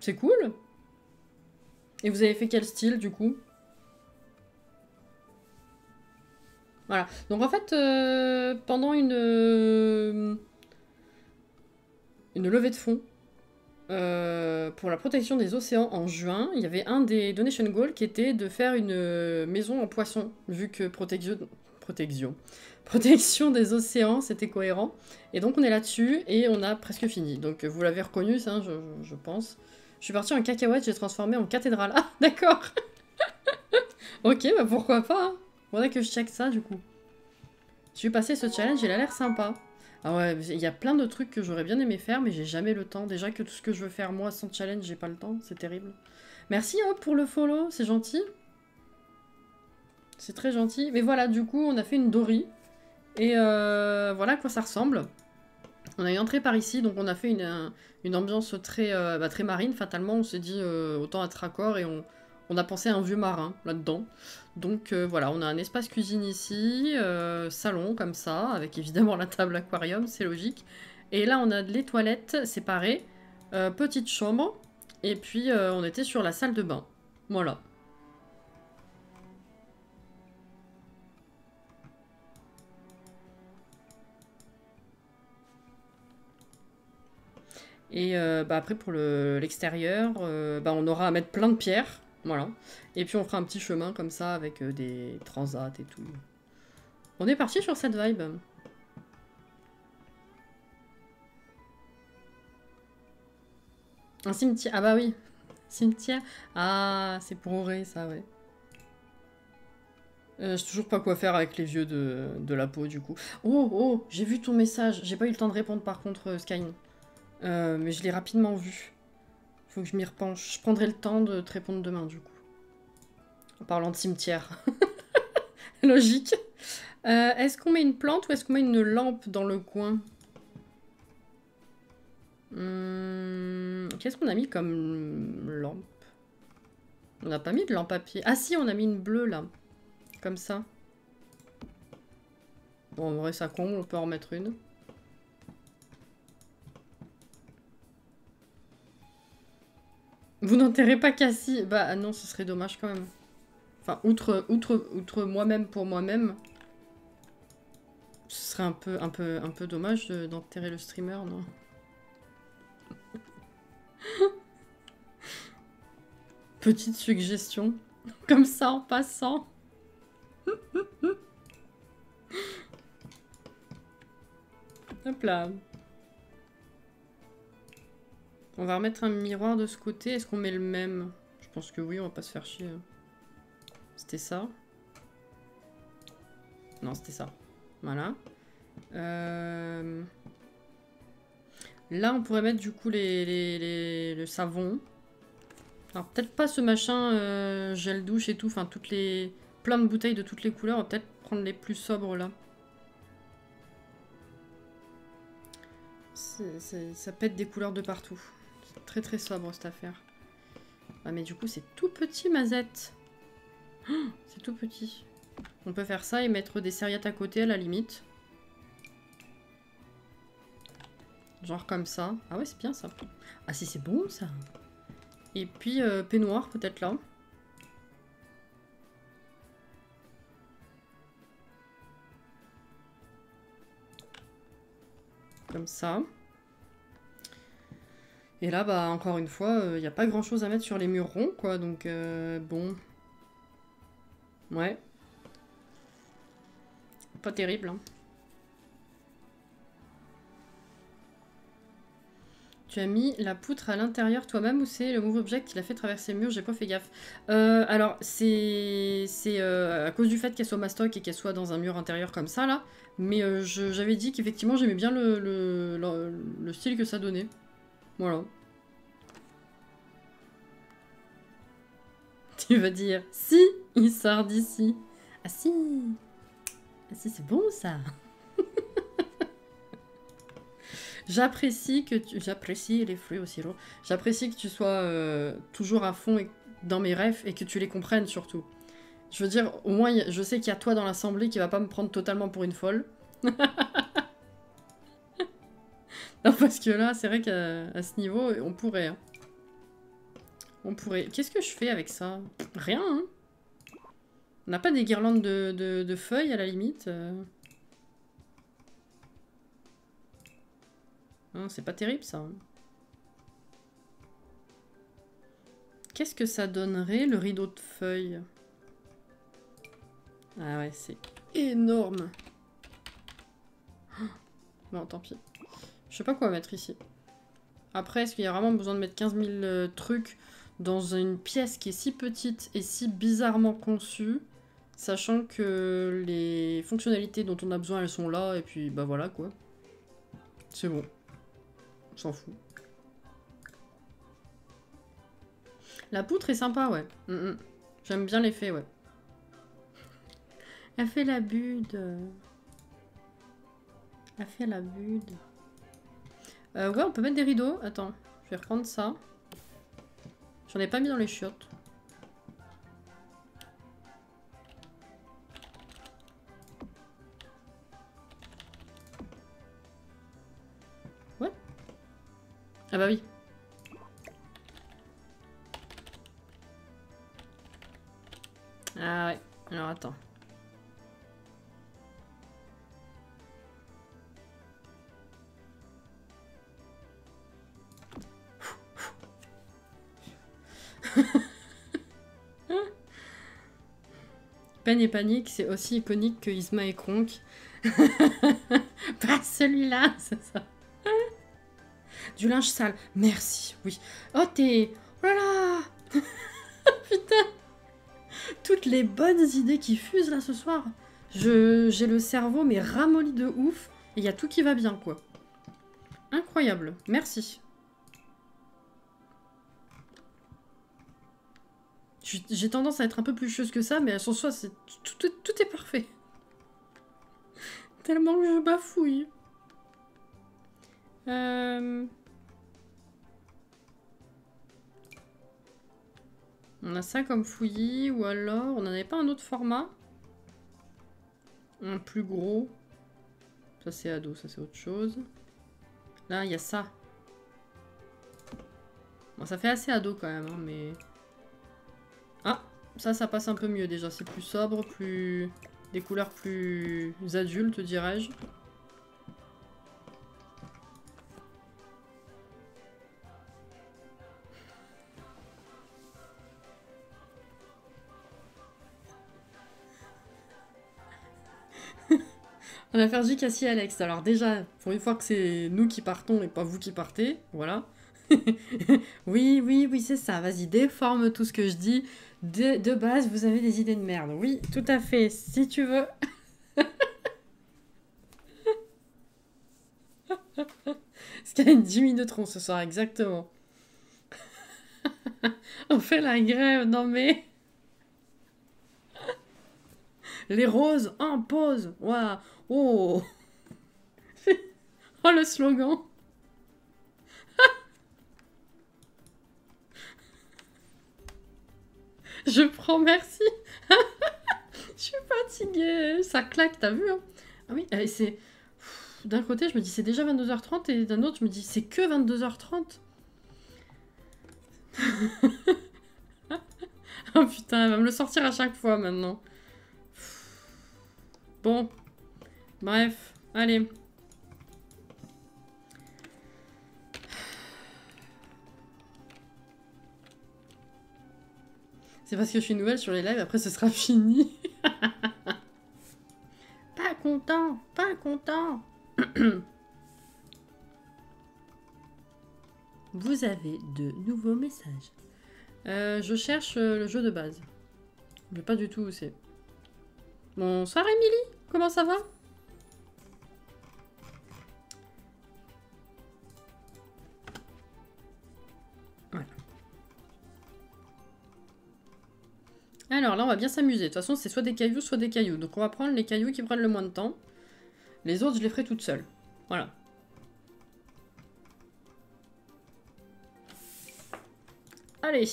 C'est cool. Et vous avez fait quel style, du coup? Voilà. Donc en fait, pendant une levée de fonds pour la protection des océans en juin, il y avait un des donation goals qui était de faire une maison en poisson, vu que protection des océans, c'était cohérent. Et donc on est là-dessus et on a presque fini. Donc vous l'avez reconnu, ça, je pense. Je suis partie en cacahuète, j'ai transformé en cathédrale. Ah, d'accord. Ok, bah pourquoi pas. Hein. Faudrait que je check ça, du coup. Je vais passer ce challenge, il a l'air sympa. Ah ouais, il y a plein de trucs que j'aurais bien aimé faire, mais j'ai jamais le temps. Déjà que tout ce que je veux faire moi sans challenge, j'ai pas le temps. C'est terrible. Merci pour le follow, c'est gentil. C'est très gentil. Mais voilà, du coup, on a fait une dory. Et voilà à quoi ça ressemble. On a une entrée par ici, donc on a fait une ambiance très, très marine. Fatalement, on s'est dit autant être raccord et on a pensé à un vieux marin là-dedans. Donc voilà, on a un espace cuisine ici, salon comme ça, avec évidemment la table aquarium, c'est logique. Et là, on a les toilettes séparées, petite chambre, et puis on était sur la salle de bain. Voilà. Et après, pour l'extérieur, on aura à mettre plein de pierres. Voilà. Et puis on fera un petit chemin comme ça avec des transats et tout. On est parti sur cette vibe. Un cimetière. Ah bah oui. Cimetière. Ah, c'est pour Auré, ça, ouais. Je sais toujours pas quoi faire avec les vieux de la peau, du coup. Oh, j'ai vu ton message. J'ai pas eu le temps de répondre, par contre, Skyne. Mais je l'ai rapidement vu. Faut que je m'y repenche. Je prendrai le temps de te répondre demain, du coup. En parlant de cimetière. Logique. Est-ce qu'on met une plante ou est-ce qu'on met une lampe dans le coin? Qu'est-ce qu'on a mis comme lampe? On n'a pas mis de lampe à pied. Ah si, on a mis une bleue, là. Comme ça. Bon, en vrai, ça comble, on peut en remettre une. Vous n'enterrez pas Cassie? Bah non, ce serait dommage quand même. Enfin, outre moi-même pour moi-même, ce serait un peu dommage d'enterrer le streamer, non? Petite suggestion, comme ça en passant. Hop là. On va remettre un miroir de ce côté. Est-ce qu'on met le même? Je pense que oui, on va pas se faire chier. C'était ça. Non, c'était ça. Voilà. Là, on pourrait mettre du coup le savon. Alors, peut-être pas ce machin gel douche et tout. Enfin, plein de bouteilles de toutes les couleurs. On va peut-être prendre les plus sobres là. Ça pète des couleurs de partout. C'est très très sobre cette affaire. Ah, mais du coup, c'est tout petit, Mazette. Oh, c'est tout petit. On peut faire ça et mettre des serviettes à côté à la limite. Genre comme ça. Ah ouais, c'est bien ça. Ah si, c'est bon ça. Et puis peignoir peut-être là. Comme ça. Et là, bah encore une fois, il n'y a pas grand chose à mettre sur les murs ronds, quoi. Donc bon. Ouais. Pas terrible, hein. Tu as mis la poutre à l'intérieur toi-même ou c'est le Move Object qui l'a fait traverser le mur? J'ai pas fait gaffe. Alors, c'est à cause du fait qu'elle soit mastoc et qu'elle soit dans un mur intérieur comme ça, là. Mais j'avais dit qu'effectivement, j'aimais bien le style que ça donnait. Voilà. Tu vas dire, si, il sort d'ici. Ah si. Ah si, c'est bon ça. J'apprécie les fruits au sirop. J'apprécie que tu sois toujours à fond dans mes rêves et que tu les comprennes surtout. Je veux dire, au moins, je sais qu'il y a toi dans l'assemblée qui va pas me prendre totalement pour une folle. Non, parce que là, c'est vrai qu'à ce niveau, on pourrait. Hein. On pourrait. Qu'est-ce que je fais avec ça? Rien, hein. On n'a pas des guirlandes de feuilles à la limite c'est pas terrible ça. Qu'est-ce que ça donnerait le rideau de feuilles? Ah ouais, c'est énorme. Bon, tant pis. Je sais pas quoi mettre ici. Après, est-ce qu'il y a vraiment besoin de mettre 15 000 trucs dans une pièce qui est si petite et si bizarrement conçue, sachant que les fonctionnalités dont on a besoin, elles sont là, et puis bah voilà quoi. C'est bon. On s'en fout. La poutre est sympa, ouais. J'aime bien l'effet, ouais. Elle fait la bude. Elle fait la bude. Ouais, on peut mettre des rideaux. Attends, je vais reprendre ça. J'en ai pas mis dans les chiottes. Ouais. Ah bah oui. Ah ouais. Alors attends. Peine et Panique, c'est aussi iconique que Isma et Kronk. Pas celui-là, c'est ça. Du linge sale. Merci, oui. Oh, t'es... Oh là là. Putain. Toutes les bonnes idées qui fusent là ce soir. J'ai le cerveau mais ramolli de ouf. Et il y a tout qui va bien, quoi. Incroyable. Merci. J'ai tendance à être un peu plus chieuse que ça, mais sur soi, tout est parfait. Tellement que je bafouille. On a ça comme fouillis, ou alors... On n'en avait pas un autre format? Un plus gros. Ça, c'est ado, ça, c'est autre chose. Là, il y a ça. Bon, ça fait assez ado quand même, hein, mais... Ah, ça passe un peu mieux déjà. C'est plus sobre, plus... Des couleurs plus adultes, dirais-je. On va faire J, Cassie et Alex. Alors déjà, pour une fois que c'est nous qui partons et pas vous qui partez, voilà. Oui, oui, oui, c'est ça. Vas-y, déforme tout ce que je dis. De base, vous avez des idées de merde. Oui, tout à fait. Si tu veux. Parce qu'il y a une 10 minutes ce soir, exactement. On fait la grève, non mais... Les roses en pause. Waouh. Oh. Oh, le slogan. Je prends, merci. Je suis fatiguée. Ça claque, t'as vu, hein? Ah oui, c'est... D'un côté, je me dis c'est déjà 22h30 et d'un autre, je me dis c'est que 22h30. Oh putain, elle va me le sortir à chaque fois maintenant. Bon, bref, allez. C'est parce que je suis nouvelle sur les lives, après ce sera fini. Pas content, pas content. Vous avez de nouveaux messages. Je cherche le jeu de base. Je sais pas du tout où c'est. Bonsoir Émilie, comment ça va? Voilà. Alors là, on va bien s'amuser. De toute façon, c'est soit des cailloux, soit des cailloux. Donc on va prendre les cailloux qui prennent le moins de temps. Les autres, je les ferai toutes seules. Voilà. Allez.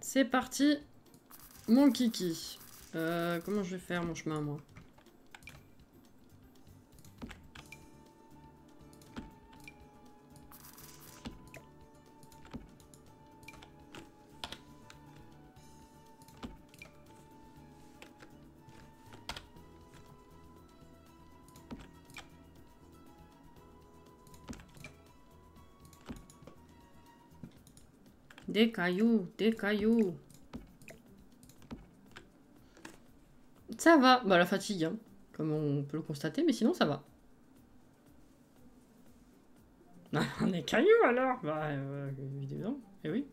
C'est parti. Mon kiki. Comment je vais faire mon chemin, moi? Des cailloux, des cailloux. Ça va. Bah la fatigue, hein, comme on peut le constater, mais sinon ça va. Des cailloux alors? Bah évidemment, eh oui.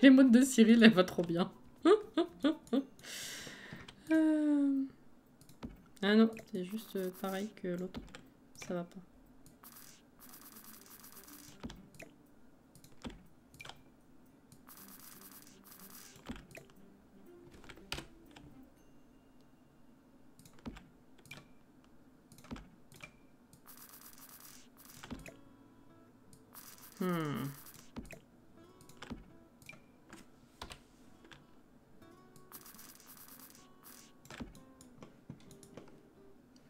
Les modes de Cyril, elle va trop bien. Ah non, c'est juste pareil que l'autre. Ça va pas.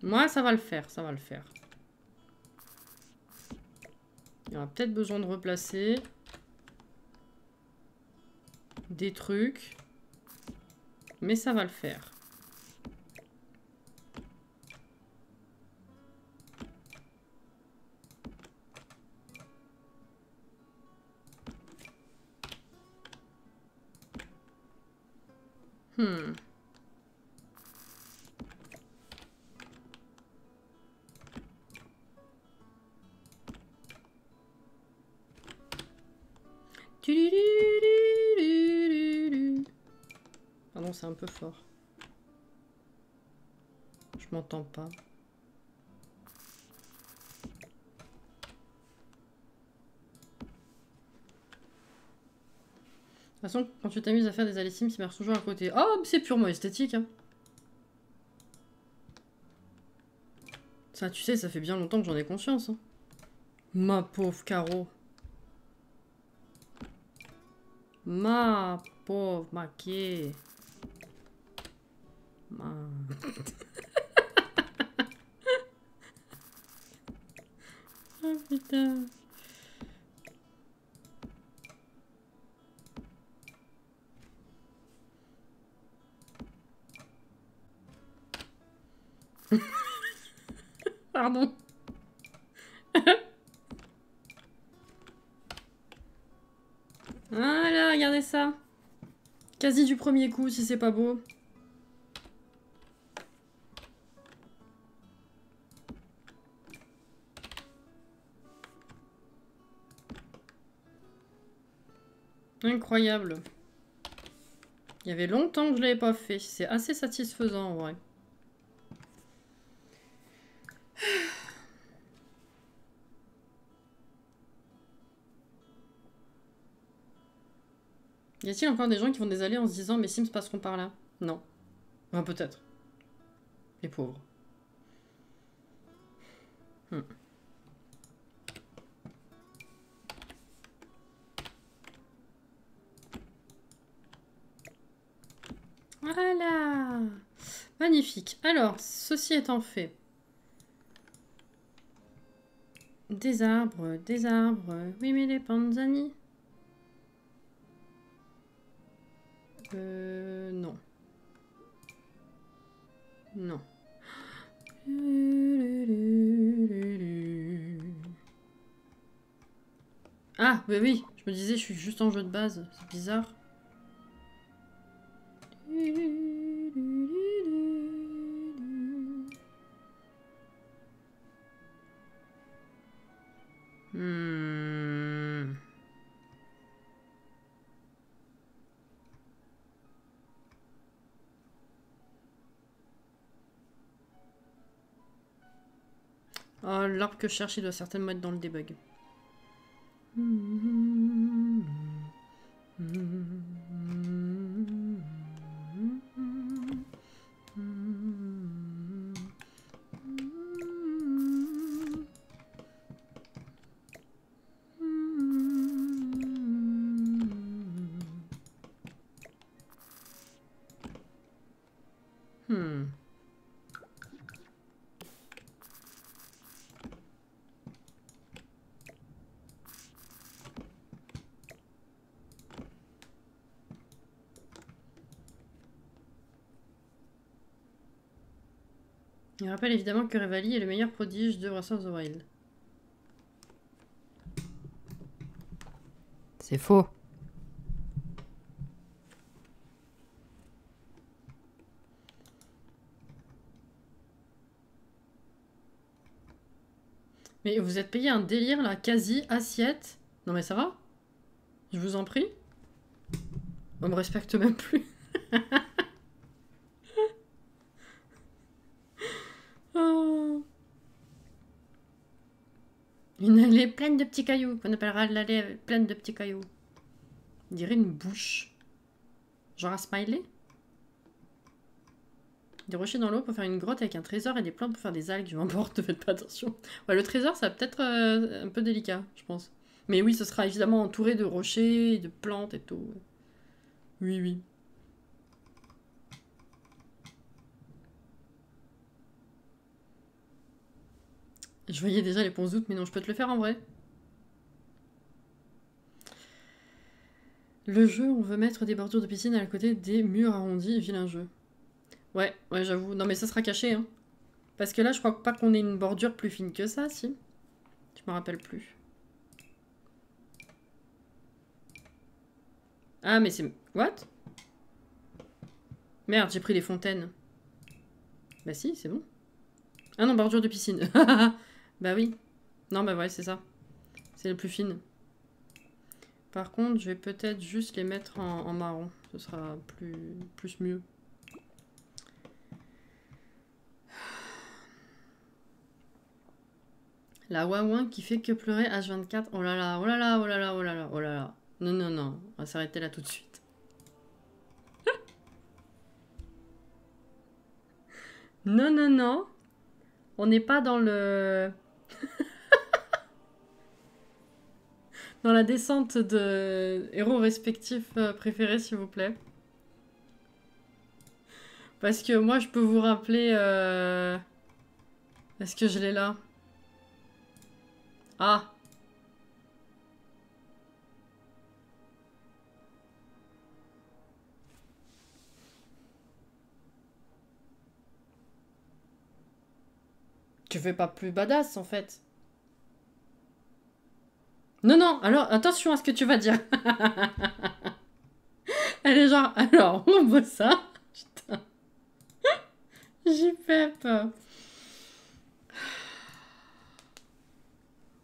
Moi, ça va le faire, ça va le faire. Il y aura peut-être besoin de replacer des trucs, mais ça va le faire. Pardon, c'est un peu fort. Je m'entends pas. De toute façon, quand tu t'amuses à faire des alissimes, ça marche toujours à côté. Oh, c'est purement esthétique, hein. Ça, tu sais, ça fait bien longtemps que j'en ai conscience, hein. Ma pauvre Caro. Ma pauvre maquée. Ma... Oh putain. Pardon. Voilà, regardez ça. Quasi du premier coup, si c'est pas beau. Incroyable. Il y avait longtemps que je l'avais pas fait. C'est assez satisfaisant en vrai. Y a-t-il encore des gens qui vont désaller en se disant mes Sims passeront par là? Non. Enfin, peut-être. Les pauvres. Voilà. Magnifique. Alors, ceci étant fait. Des arbres, des arbres. Oui, mais les panzani. Non. Non. Ah, oui, oui. Je me disais, je suis juste en jeu de base. C'est bizarre. Oh, l'arbre que je cherche, il doit certainement être dans le debug. Il rappelle évidemment que Revali est le meilleur prodige de Breath of the Wild. C'est faux. Mais vous êtes payé un délire là, quasi assiette. Non mais ça va? Je vous en prie. On me respecte même plus. Oh. Une allée pleine de petits cailloux. On appellera l'allée pleine de petits cailloux. On dirait une bouche. Genre un smiley. Des rochers dans l'eau pour faire une grotte avec un trésor et des plantes pour faire des algues. Je m'emporte, ne faites pas attention. Ouais, le trésor, ça va peut-être un peu délicat, je pense. Mais oui, ce sera évidemment entouré de rochers, de plantes et tout. Oui, oui. Je voyais déjà les ponts d'août, mais non, je peux te le faire en vrai. Le jeu, on veut mettre des bordures de piscine à côté des murs arrondis, vilain jeu. Ouais, ouais, j'avoue. Non, mais ça sera caché, hein. Parce que là, je crois pas qu'on ait une bordure plus fine que ça, si. Je me rappelle plus. Ah, mais c'est... What? Merde, j'ai pris les fontaines. Bah si, c'est bon. Ah non, bordure de piscine. Bah oui. Non, bah ouais, c'est ça. C'est le plus fine. Par contre, je vais peut-être juste les mettre en marron. Ce sera plus mieux. La Wawin qui fait que pleurer H24. Oh là là, oh là là, oh là là, oh là là, oh là là. Non, non, non. On va s'arrêter là tout de suite. Non, non, non. On n'est pas dans le... dans la descente de héros respectifs préférés, s'il vous plaît. Parce que moi, je peux vous rappeler... Est-ce que je l'ai là? Ah! Tu fais pas plus badass, en fait. Non, non, alors, attention à ce que tu vas dire. Elle est genre, alors, on voit ça. Putain. J'ai peur.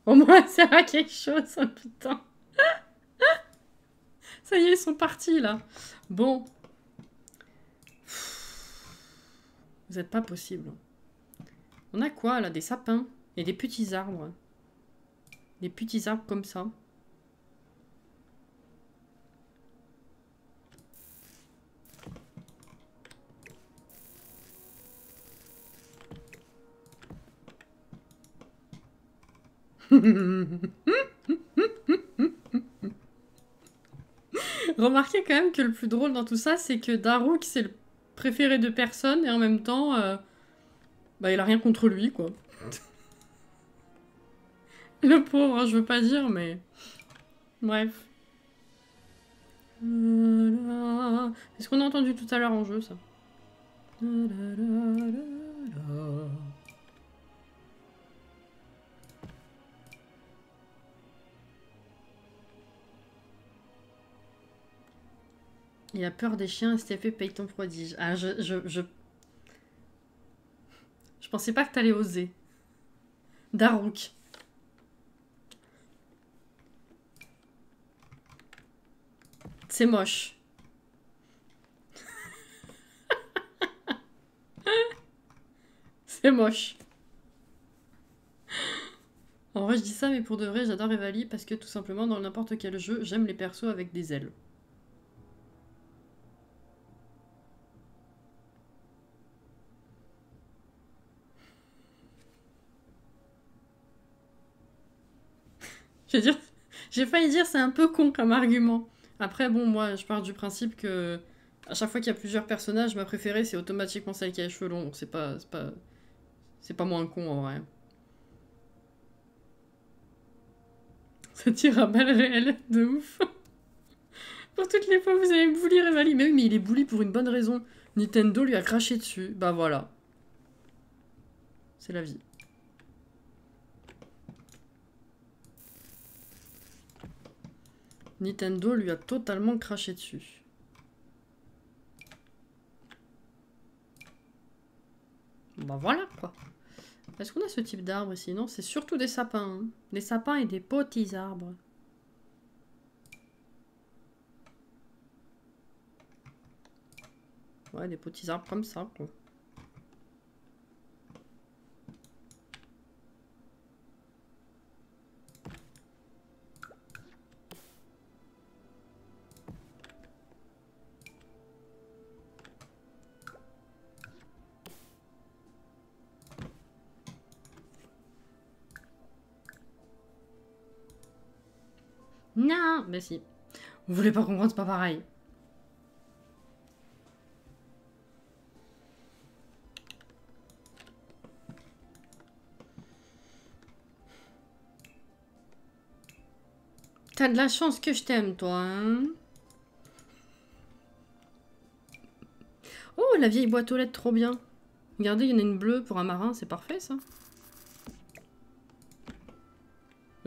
Au moins, ça sert à quelque chose, oh, putain. Ça y est, ils sont partis, là. Bon. Vous êtes pas possible. On a quoi, là? Des sapins et des petits arbres. Des petits arbres comme ça. Remarquez quand même que le plus drôle dans tout ça, c'est que Daruk, c'est le préféré de personne, et en même temps, bah, il a rien contre lui, quoi. Le pauvre, hein, je veux pas dire, mais... Bref. Est-ce qu'on a entendu tout à l'heure en jeu, ça? Il a peur des chiens, STP paye ton prodige. Ah, je pensais pas que t'allais oser. Daruk. C'est moche. C'est moche. En vrai, je dis ça, mais pour de vrai, j'adore Evali parce que tout simplement, dans n'importe quel jeu, j'aime les persos avec des ailes. Je veux dire, j'ai failli dire c'est un peu con comme argument. Après, bon, moi, je pars du principe que à chaque fois qu'il y a plusieurs personnages, ma préférée, c'est automatiquement celle qui a les cheveux longs. Donc c'est pas moins con en vrai. Ça tire à balles réelles, de ouf. Pour toutes les fois, vous avez bully Revali. Mais oui, mais il est bully pour une bonne raison. Nintendo lui a craché dessus. Bah voilà. C'est la vie. Nintendo lui a totalement craché dessus. Bah voilà, quoi. Est-ce qu'on a ce type d'arbre ici? Non, c'est surtout des sapins. Hein. Des sapins et des petits arbres. Ouais, des petits arbres comme ça, quoi. Non, mais si. Vous voulez pas comprendre, c'est pas pareil. T'as de la chance que je t'aime, toi, hein. Oh, la vieille boîte aux lettres, trop bien. Regardez, il y en a une bleue pour un marin, c'est parfait, ça.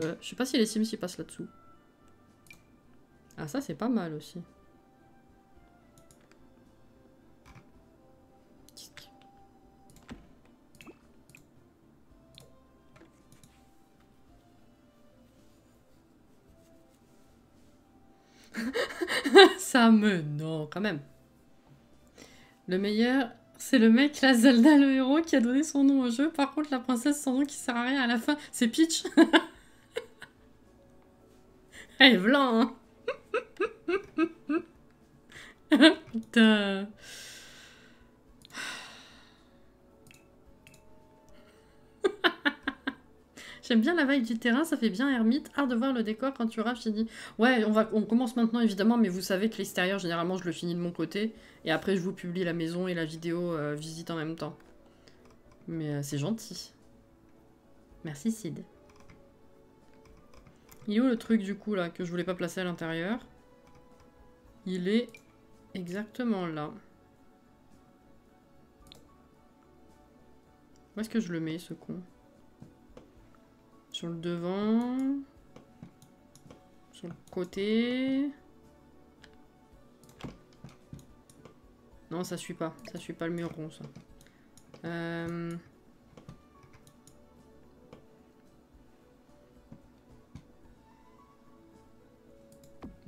Je sais pas si les Sims y passent là-dessous. Ah, ça, c'est pas mal aussi. Ça me... Non, quand même. Le meilleur, c'est le mec, la Zelda, le héros, qui a donné son nom au jeu. Par contre, la princesse sans nom qui sert à rien à la fin, c'est Peach. Elle est blanc, hein. Putain. J'aime bien la vibe du terrain, ça fait bien ermite. Hâte de voir le décor quand tu auras fini. Ouais, on commence maintenant évidemment, mais vous savez que l'extérieur, généralement, je le finis de mon côté. Et après, je vous publie la maison et la vidéo visite en même temps. Mais c'est gentil. Merci Sid. Il est où le truc du coup là, que je voulais pas placer à l'intérieur? Il est exactement là. Où est-ce que je le mets ce con? Sur le devant. Sur le côté. Non, ça suit pas. Ça suit pas le mur rond, ça.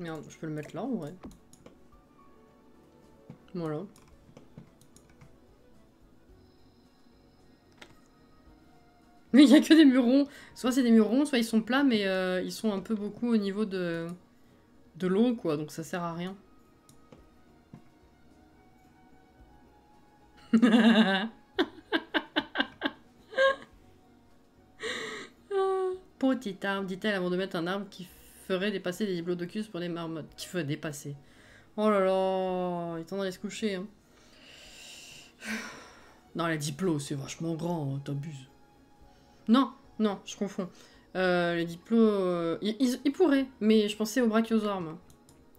Merde, je peux le mettre là en vrai. Voilà. Mais il y a que des murs ronds. Soit c'est des murs ronds, soit ils sont plats, mais ils sont un peu beaucoup au niveau de l'eau, quoi. Donc ça sert à rien. Petit arbre, dit-elle avant de mettre un arbre qui ferait dépasser des diplodocus pour les marmottes. Qui ferait dépasser. Oh là là, il est temps d'aller se coucher. Hein. Non, les diplos, c'est vachement grand, hein, t'abuses. Non, non, je confonds. Les diplos, ils pourraient, mais je pensais aux brachiosaures, moi.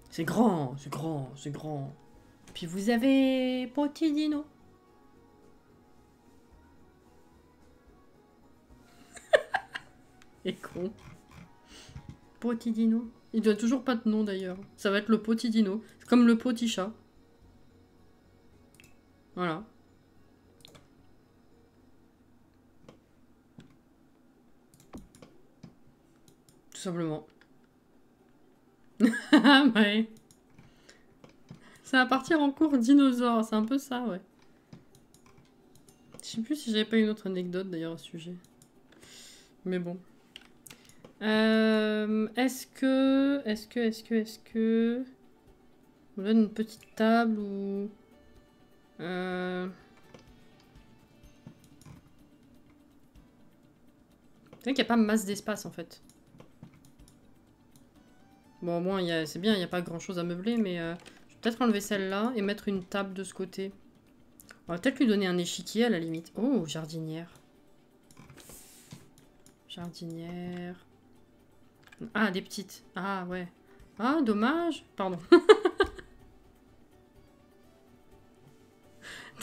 C'est grand, c'est grand, c'est grand. Puis vous avez petit dino. Et con. Petit dino. Il doit toujours pas de nom d'ailleurs. Ça va être le petit dino. C'est comme le petit chat. Voilà. Tout simplement. Ouais. Ça va partir en cours dinosaure. C'est un peu ça, ouais. Je sais plus si j'avais pas une autre anecdote d'ailleurs à ce sujet. Mais bon. Est-ce que... On donne une petite table ou... C'est vrai qu'il n'y a pas masse d'espace en fait. Bon, au moins, c'est bien, il n'y a pas grand chose à meubler, mais je vais peut-être enlever celle-là et mettre une table de ce côté. On va peut-être lui donner un échiquier à la limite. Oh, jardinière. Jardinière. Ah, des petites. Ah, ouais. Ah, dommage. Pardon.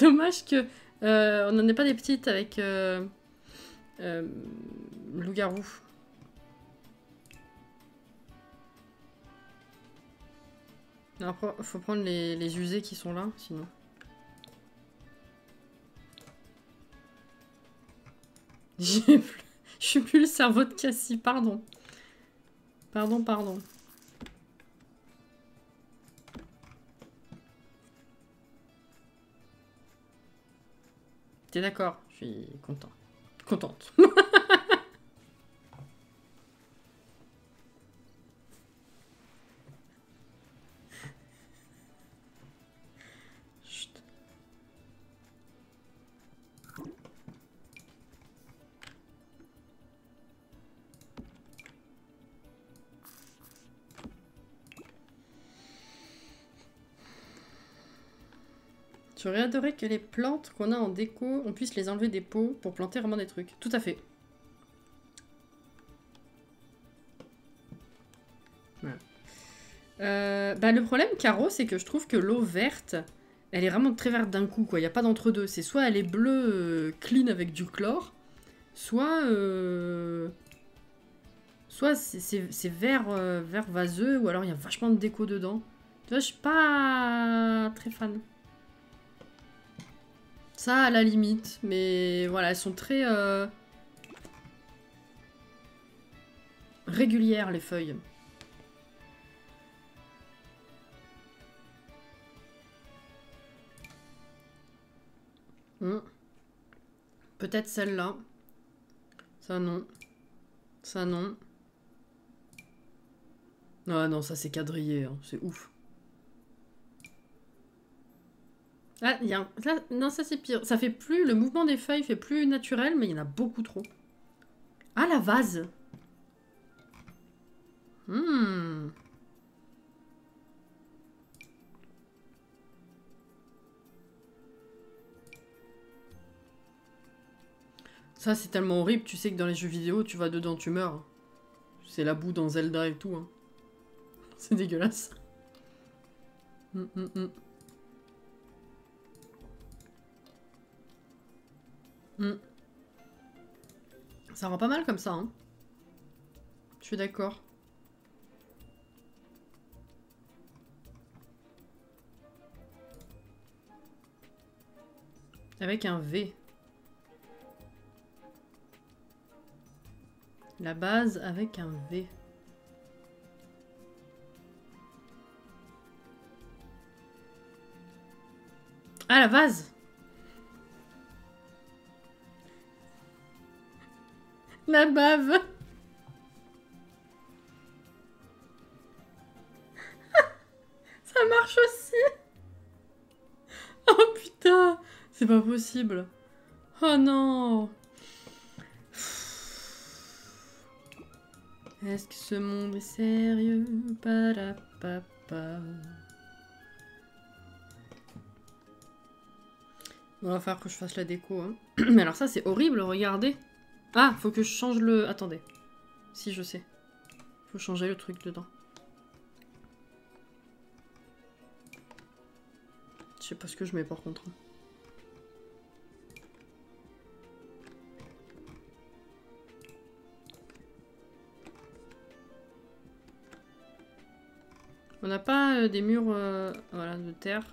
Dommage que on n'en ait pas des petites avec loup-garou. Après, faut prendre les usés qui sont là, sinon. Je suis plus le cerveau de Cassie, pardon. Pardon. T'es d'accord? Je suis content. Contente. Chut. J'aurais adoré que les plantes qu'on a en déco, on puisse les enlever des pots pour planter vraiment des trucs. Tout à fait. Voilà. Bah, le problème, Caro, c'est que je trouve que l'eau verte, elle est vraiment très verte d'un coup, quoi. Il n'y a pas d'entre-deux. C'est soit elle est bleue clean avec du chlore, soit... soit c'est vert, vert vaseux, ou alors il y a vachement de déco dedans. Tu vois, je suis pas très fan. Ça, à la limite. Mais voilà, elles sont très régulières, les feuilles. Peut-être celle-là. Ça, non. Ça, non. Ah non, ça, c'est quadrillé. Hein. C'est ouf. Ah, il y a là, non, ça, c'est pire. Ça fait plus... Le mouvement des feuilles fait plus naturel, mais il y en a beaucoup trop. Ah, la vase. Ça, c'est tellement horrible. Tu sais que dans les jeux vidéo, tu vas dedans, tu meurs. C'est la boue dans Zelda et tout. Hein. C'est dégueulasse. Ça rend pas mal comme ça. Hein. Je suis d'accord. Avec un V. La base avec un V. Ah, la vase. La bave. Ça marche aussi. Oh putain. C'est pas possible. Oh non. Est-ce que ce monde est sérieux? Parapapa. Bon, va falloir que je fasse la déco. Hein. Mais alors ça, c'est horrible, regardez. Ah, faut que je change le... Attendez. Si, je sais. Faut changer le truc dedans. Je sais pas ce que je mets par contre. On n'a pas des murs voilà, de terre.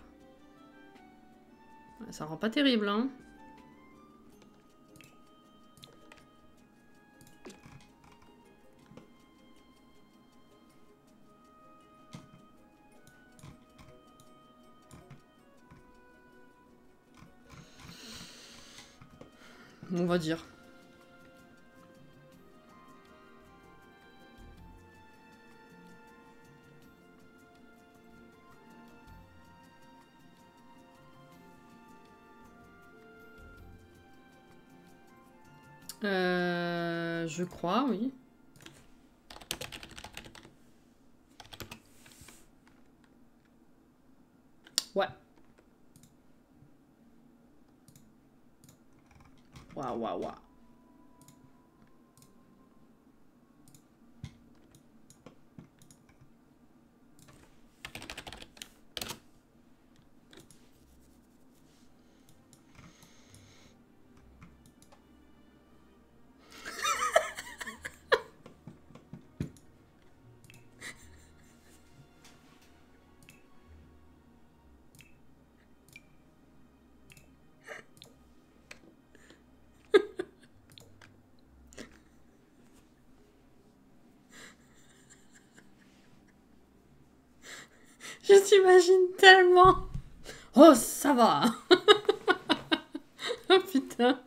Ça rend pas terrible, hein. On va dire. Je crois, oui. Ouais. Waouh, waouh, waouh. Je t'imagine tellement. Oh, ça va. Oh putain.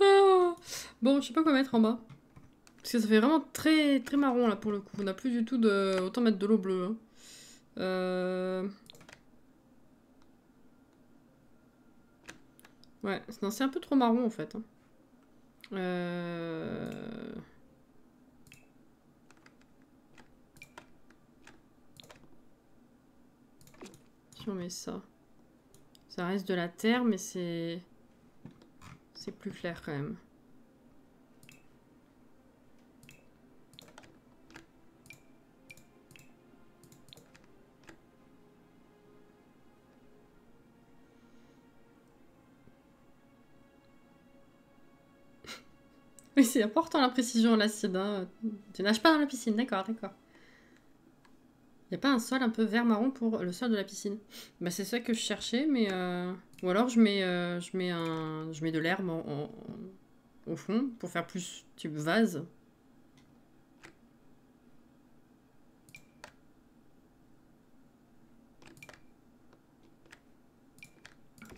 Oh. Bon, je sais pas quoi mettre en bas. Parce que ça fait vraiment très très marron là pour le coup. On n'a plus du tout de... Autant mettre de l'eau bleue. Hein. Ouais, non, c'est un peu trop marron en fait. Hein. Si on met ça. Ça reste de la terre, mais c'est plus clair quand même. Oui, c'est important la précision, l'acide. Hein. Tu nages pas dans la piscine, d'accord, d'accord. Il n'y a pas un sol un peu vert-marron pour le sol de la piscine? Bah, c'est ça que je cherchais, mais... Ou alors je mets de l'herbe au fond pour faire plus type vase.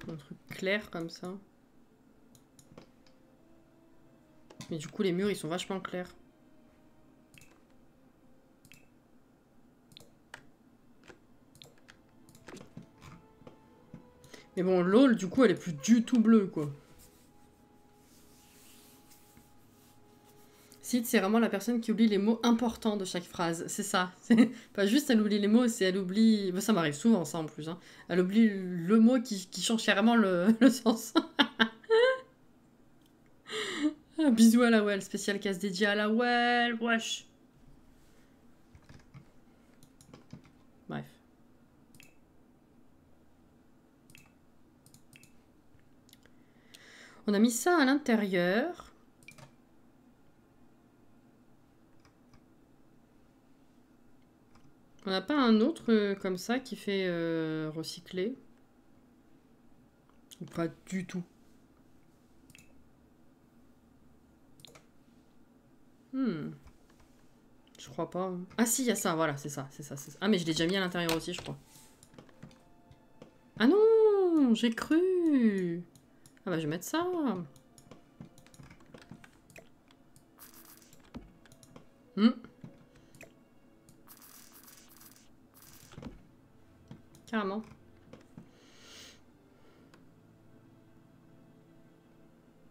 Un truc clair comme ça. Mais du coup, les murs, ils sont vachement clairs. Mais bon, l'eau, du coup, elle est plus du tout bleue, quoi. Sid, c'est vraiment la personne qui oublie les mots importants de chaque phrase. C'est ça. C'est pas juste elle oublie les mots, c'est elle oublie... Bah, ça m'arrive souvent, ça, en plus. Hein. Elle oublie le mot qui change carrément le sens. Un bisou à la Well, spécial casse dédié à la Well, wesh. Bref. On a mis ça à l'intérieur. On n'a pas un autre comme ça qui fait recycler? Ou pas du tout? Je crois pas. Hein. Ah si, il y a ça, voilà, c'est ça, c'est ça, c'est ça. Ah mais je l'ai déjà mis à l'intérieur aussi, je crois. Ah non! non, j'ai cru. Ah bah je vais mettre ça. Carrément.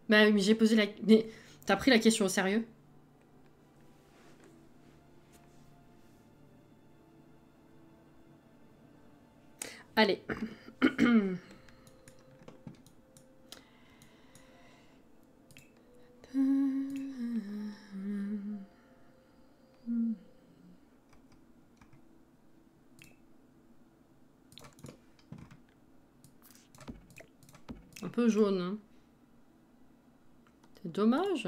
Bah oui, mais j'ai posé la... Mais t'as pris la question au sérieux? Allez. Un peu jaune. Hein. C'est dommage.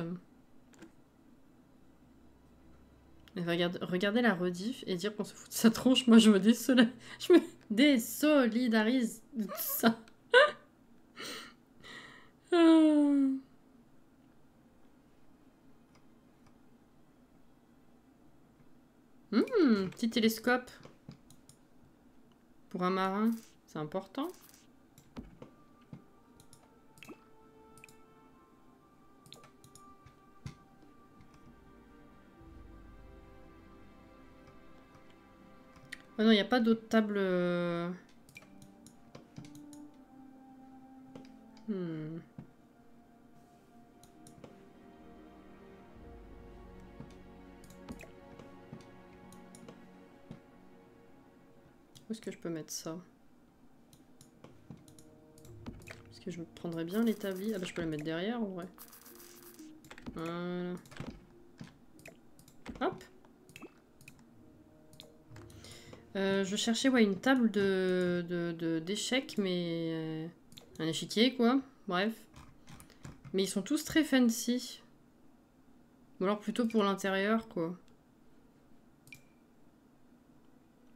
Mais regardez la rediff et dire qu'on se fout de sa tronche. Moi, je me désolidarise de tout ça. Petit télescope. Pour un marin, c'est important. Ah non, il n'y a pas d'autre table. Où est-ce que je peux mettre ça? Parce que je me prendrais bien l'établi. Ah bah je peux la mettre derrière en vrai. Voilà. Hop. Je cherchais ouais, une table d'échecs, mais... un échiquier quoi. Bref. Mais ils sont tous très fancy. Ou alors plutôt pour l'intérieur quoi.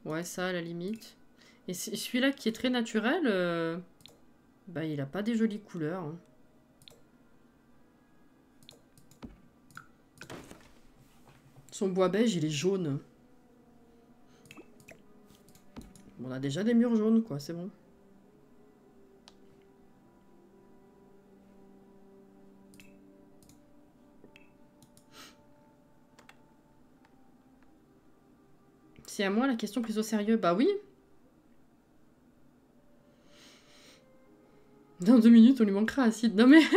Ouais, ça à la limite. Et celui-là qui est très naturel, bah il a pas des jolies couleurs. Hein. Son bois beige, il est jaune. On a déjà des murs jaunes, quoi, c'est bon. C'est à moi la question plus au sérieux. Bah oui. Dans 2 minutes, on lui manquera acide. Non mais... mais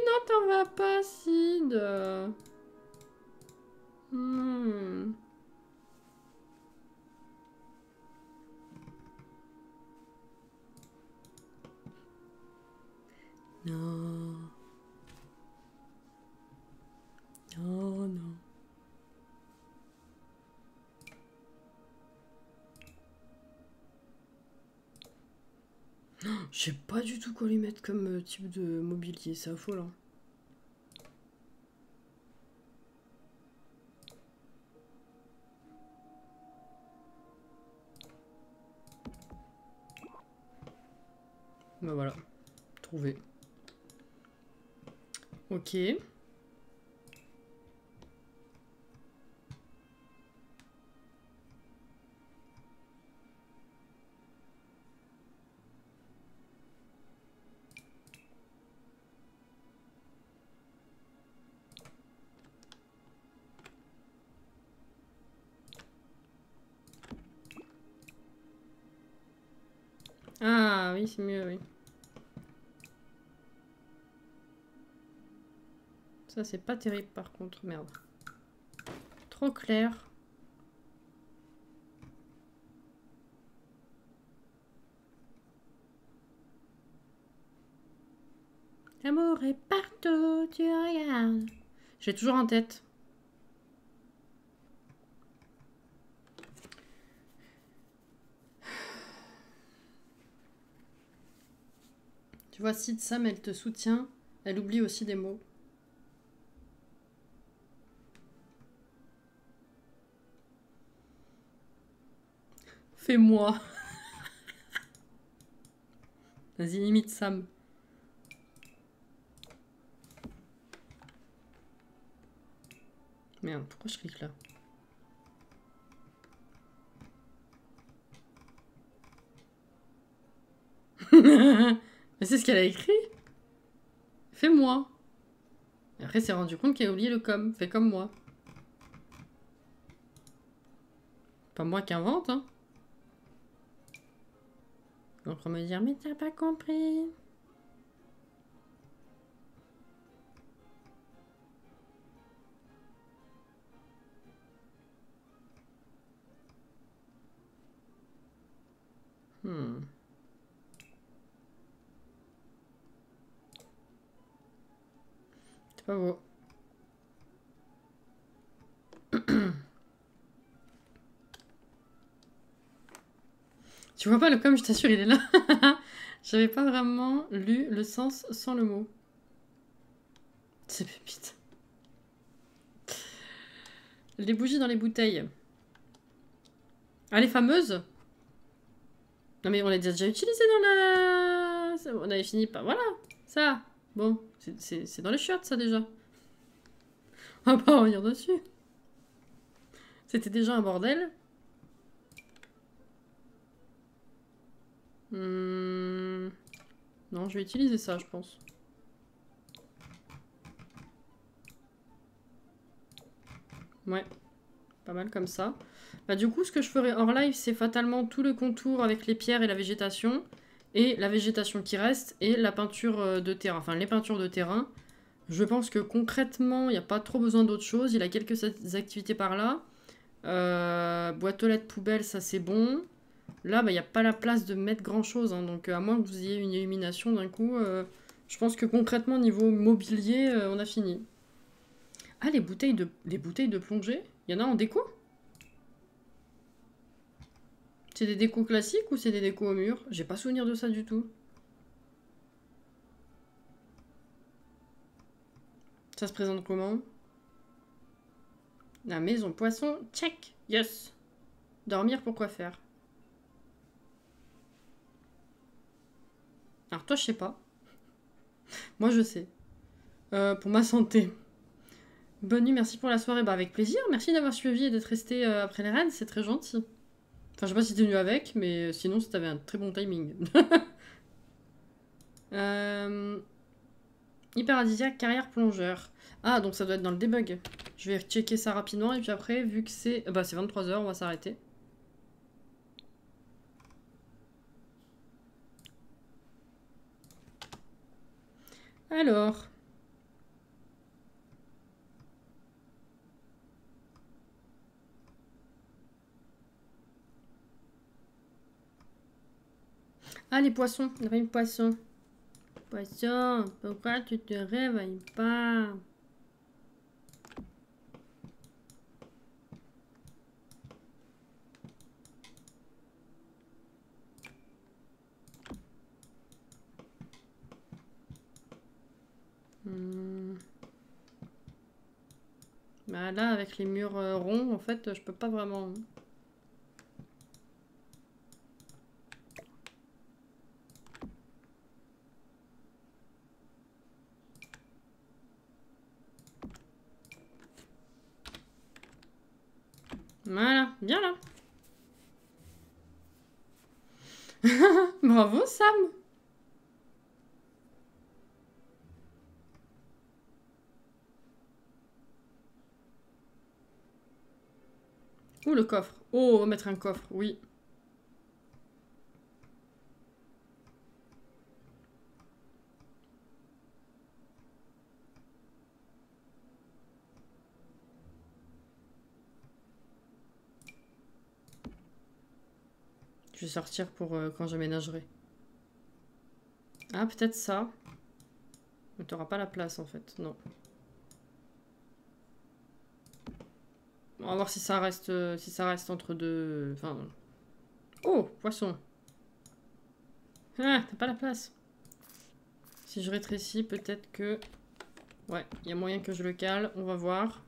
non, t'en vas pas, acide. Non. Non, non. Je sais pas du tout quoi lui mettre comme type de mobilier, c'est affolant. Bah voilà, trouvé. Ok. Ah oui, c'est mieux, oui. Ça, c'est pas terrible par contre, merde. Trop clair. L'amour est partout, tu regardes. J'ai toujours en tête. Tu vois, Sid Sam, elle te soutient. Elle oublie aussi des mots. Fais-moi. Vas-y, limite Sam. Merde, pourquoi je clique là? Mais c'est ce qu'elle a écrit. Fais-moi. Et après, elle s'est rendu compte qu'elle a oublié le com. Fais comme moi. Pas moi qui invente, hein. Donc on va me dire, mais t'as pas compris. C'est pas beau. Tu vois pas le com, je t'assure, il est là. J'avais pas vraiment lu le sens sans le mot. C'est pépite. Les bougies dans les bouteilles. Ah, les fameuses? Non mais on l'a déjà utilisé dans la... On avait fini par... Voilà, ça. Bon, c'est dans les shirts ça déjà. On va pas revenir dessus. C'était déjà un bordel. Non, je vais utiliser ça, je pense. Ouais, pas mal comme ça. Bah, du coup, ce que je ferai hors live, c'est fatalement tout le contour avec les pierres et la végétation. Et la végétation qui reste, et la peinture de terrain. Enfin, les peintures de terrain. Je pense que concrètement, il n'y a pas trop besoin d'autre chose. Il a quelques activités par là. Boîte aux lettres, poubelle, ça c'est bon. Là, bah, il n'y a pas la place de mettre grand chose. Hein, donc, à moins que vous ayez une illumination d'un coup, je pense que concrètement, niveau mobilier, on a fini. Ah, les bouteilles de plongée, il y en a en déco? C'est des décos classiques ou c'est des décos au mur? J'ai pas souvenir de ça du tout. Ça se présente comment? La maison poisson, check. Yes. Dormir, pourquoi faire? Alors toi, je sais pas. Moi, je sais. Pour ma santé. Bonne nuit, merci pour la soirée. Bah, avec plaisir. Merci d'avoir suivi et d'être resté après les raids, c'est très gentil. Enfin, je sais pas si t'es venu avec, mais sinon, si t'avais un très bon timing. Hyperadisiaque, carrière plongeur. Ah, donc ça doit être dans le debug. Je vais checker ça rapidement, et puis après, vu que c'est... Bah, c'est 23 h, on va s'arrêter. Alors... Ah, les poissons. Les poissons. Poisson, pourquoi tu te réveilles pas? Bah là, avec les murs ronds, en fait, je peux pas vraiment... Voilà, bien là. Bravo, Sam. Ouh, le coffre. Oh, on va mettre un coffre, oui. Je vais sortir pour quand j'aménagerai. Ah, peut-être ça. Mais t'auras pas la place, en fait. Non. On va voir si ça reste entre deux... Enfin... Oh, poisson. Ah, t'as pas la place. Si je rétrécis, peut-être que... Ouais, il y a moyen que je le cale. On va voir.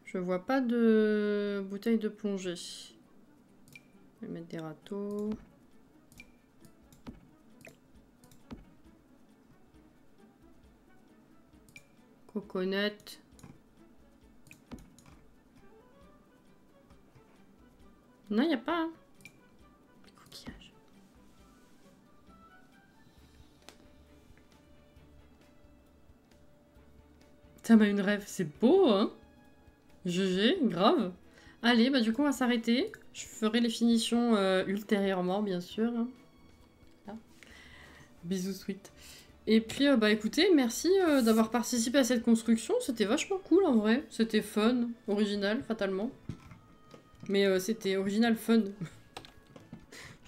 Je vois pas de bouteille de plongée. Je vais mettre des râteaux. Coconut. Non, il n'y a pas. Hein. Les coquillages. Ça m'a une rêve. C'est beau, hein? GG, grave. Allez, bah du coup, on va s'arrêter. Je ferai les finitions ultérieurement, bien sûr. Hein. Voilà. Bisous, sweet. Et puis, bah écoutez, merci d'avoir participé à cette construction. C'était vachement cool, en vrai. C'était fun, original, fatalement. Mais c'était original, fun.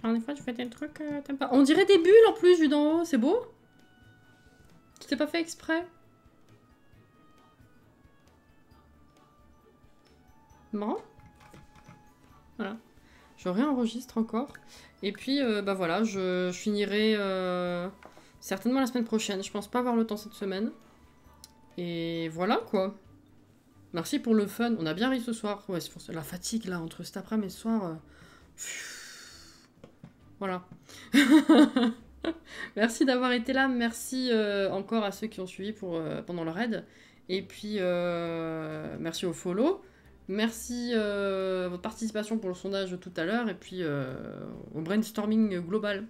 Genre, des fois, tu fais des trucs, t'aimes pas. On dirait des bulles, en plus, vu d'en haut. C'est beau? Tu t'es pas fait exprès? Marrant. Voilà. Je réenregistre encore. Et puis, bah voilà, je finirai certainement la semaine prochaine. Je pense pas avoir le temps cette semaine. Et voilà, quoi. Merci pour le fun. On a bien ri ce soir. Ouais, c'est pour la fatigue, là, entre cet après-midi et ce soir. Voilà. Merci d'avoir été là. Merci encore à ceux qui ont suivi pendant le raid. Et puis, merci au follow. Merci à votre participation pour le sondage de tout à l'heure. Et puis, au brainstorming global.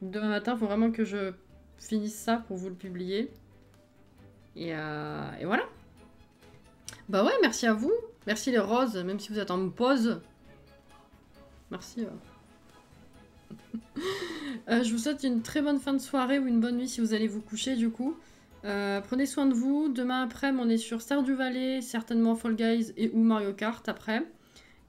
Demain matin, il faut vraiment que je finisse ça pour vous le publier. Et voilà. Bah ouais, merci à vous. Merci les roses, même si vous êtes en pause. Merci. Je vous souhaite une très bonne fin de soirée ou une bonne nuit si vous allez vous coucher du coup. Prenez soin de vous. Demain après-midi, on est sur Stardew Valley, certainement Fall Guys et ou Mario Kart après.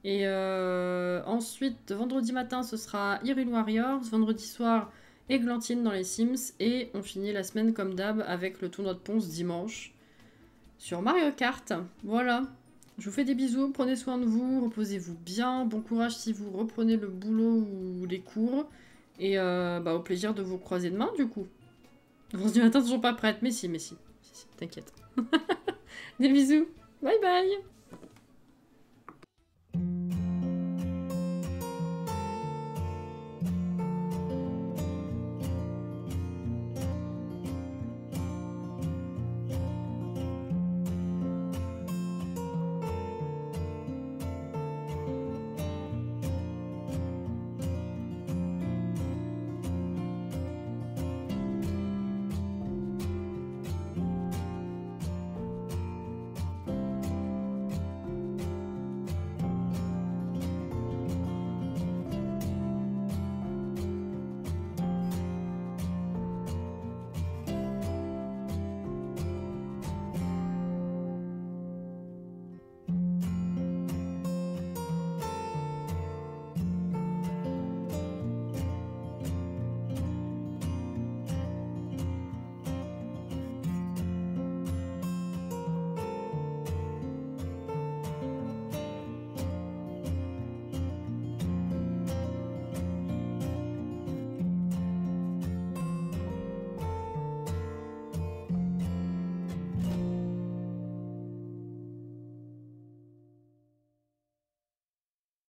Et ensuite, vendredi matin, ce sera Hyrule Warriors. Vendredi soir, Églantine dans les Sims. Et on finit la semaine comme d'hab avec le tournoi de Ponce dimanche sur Mario Kart. Voilà. Je vous fais des bisous, prenez soin de vous, reposez-vous bien. Bon courage si vous reprenez le boulot ou les cours. Et bah, au plaisir de vous croiser demain, du coup. Vendredi matin, toujours pas prête. Mais si, t'inquiète. Des bisous. Bye bye.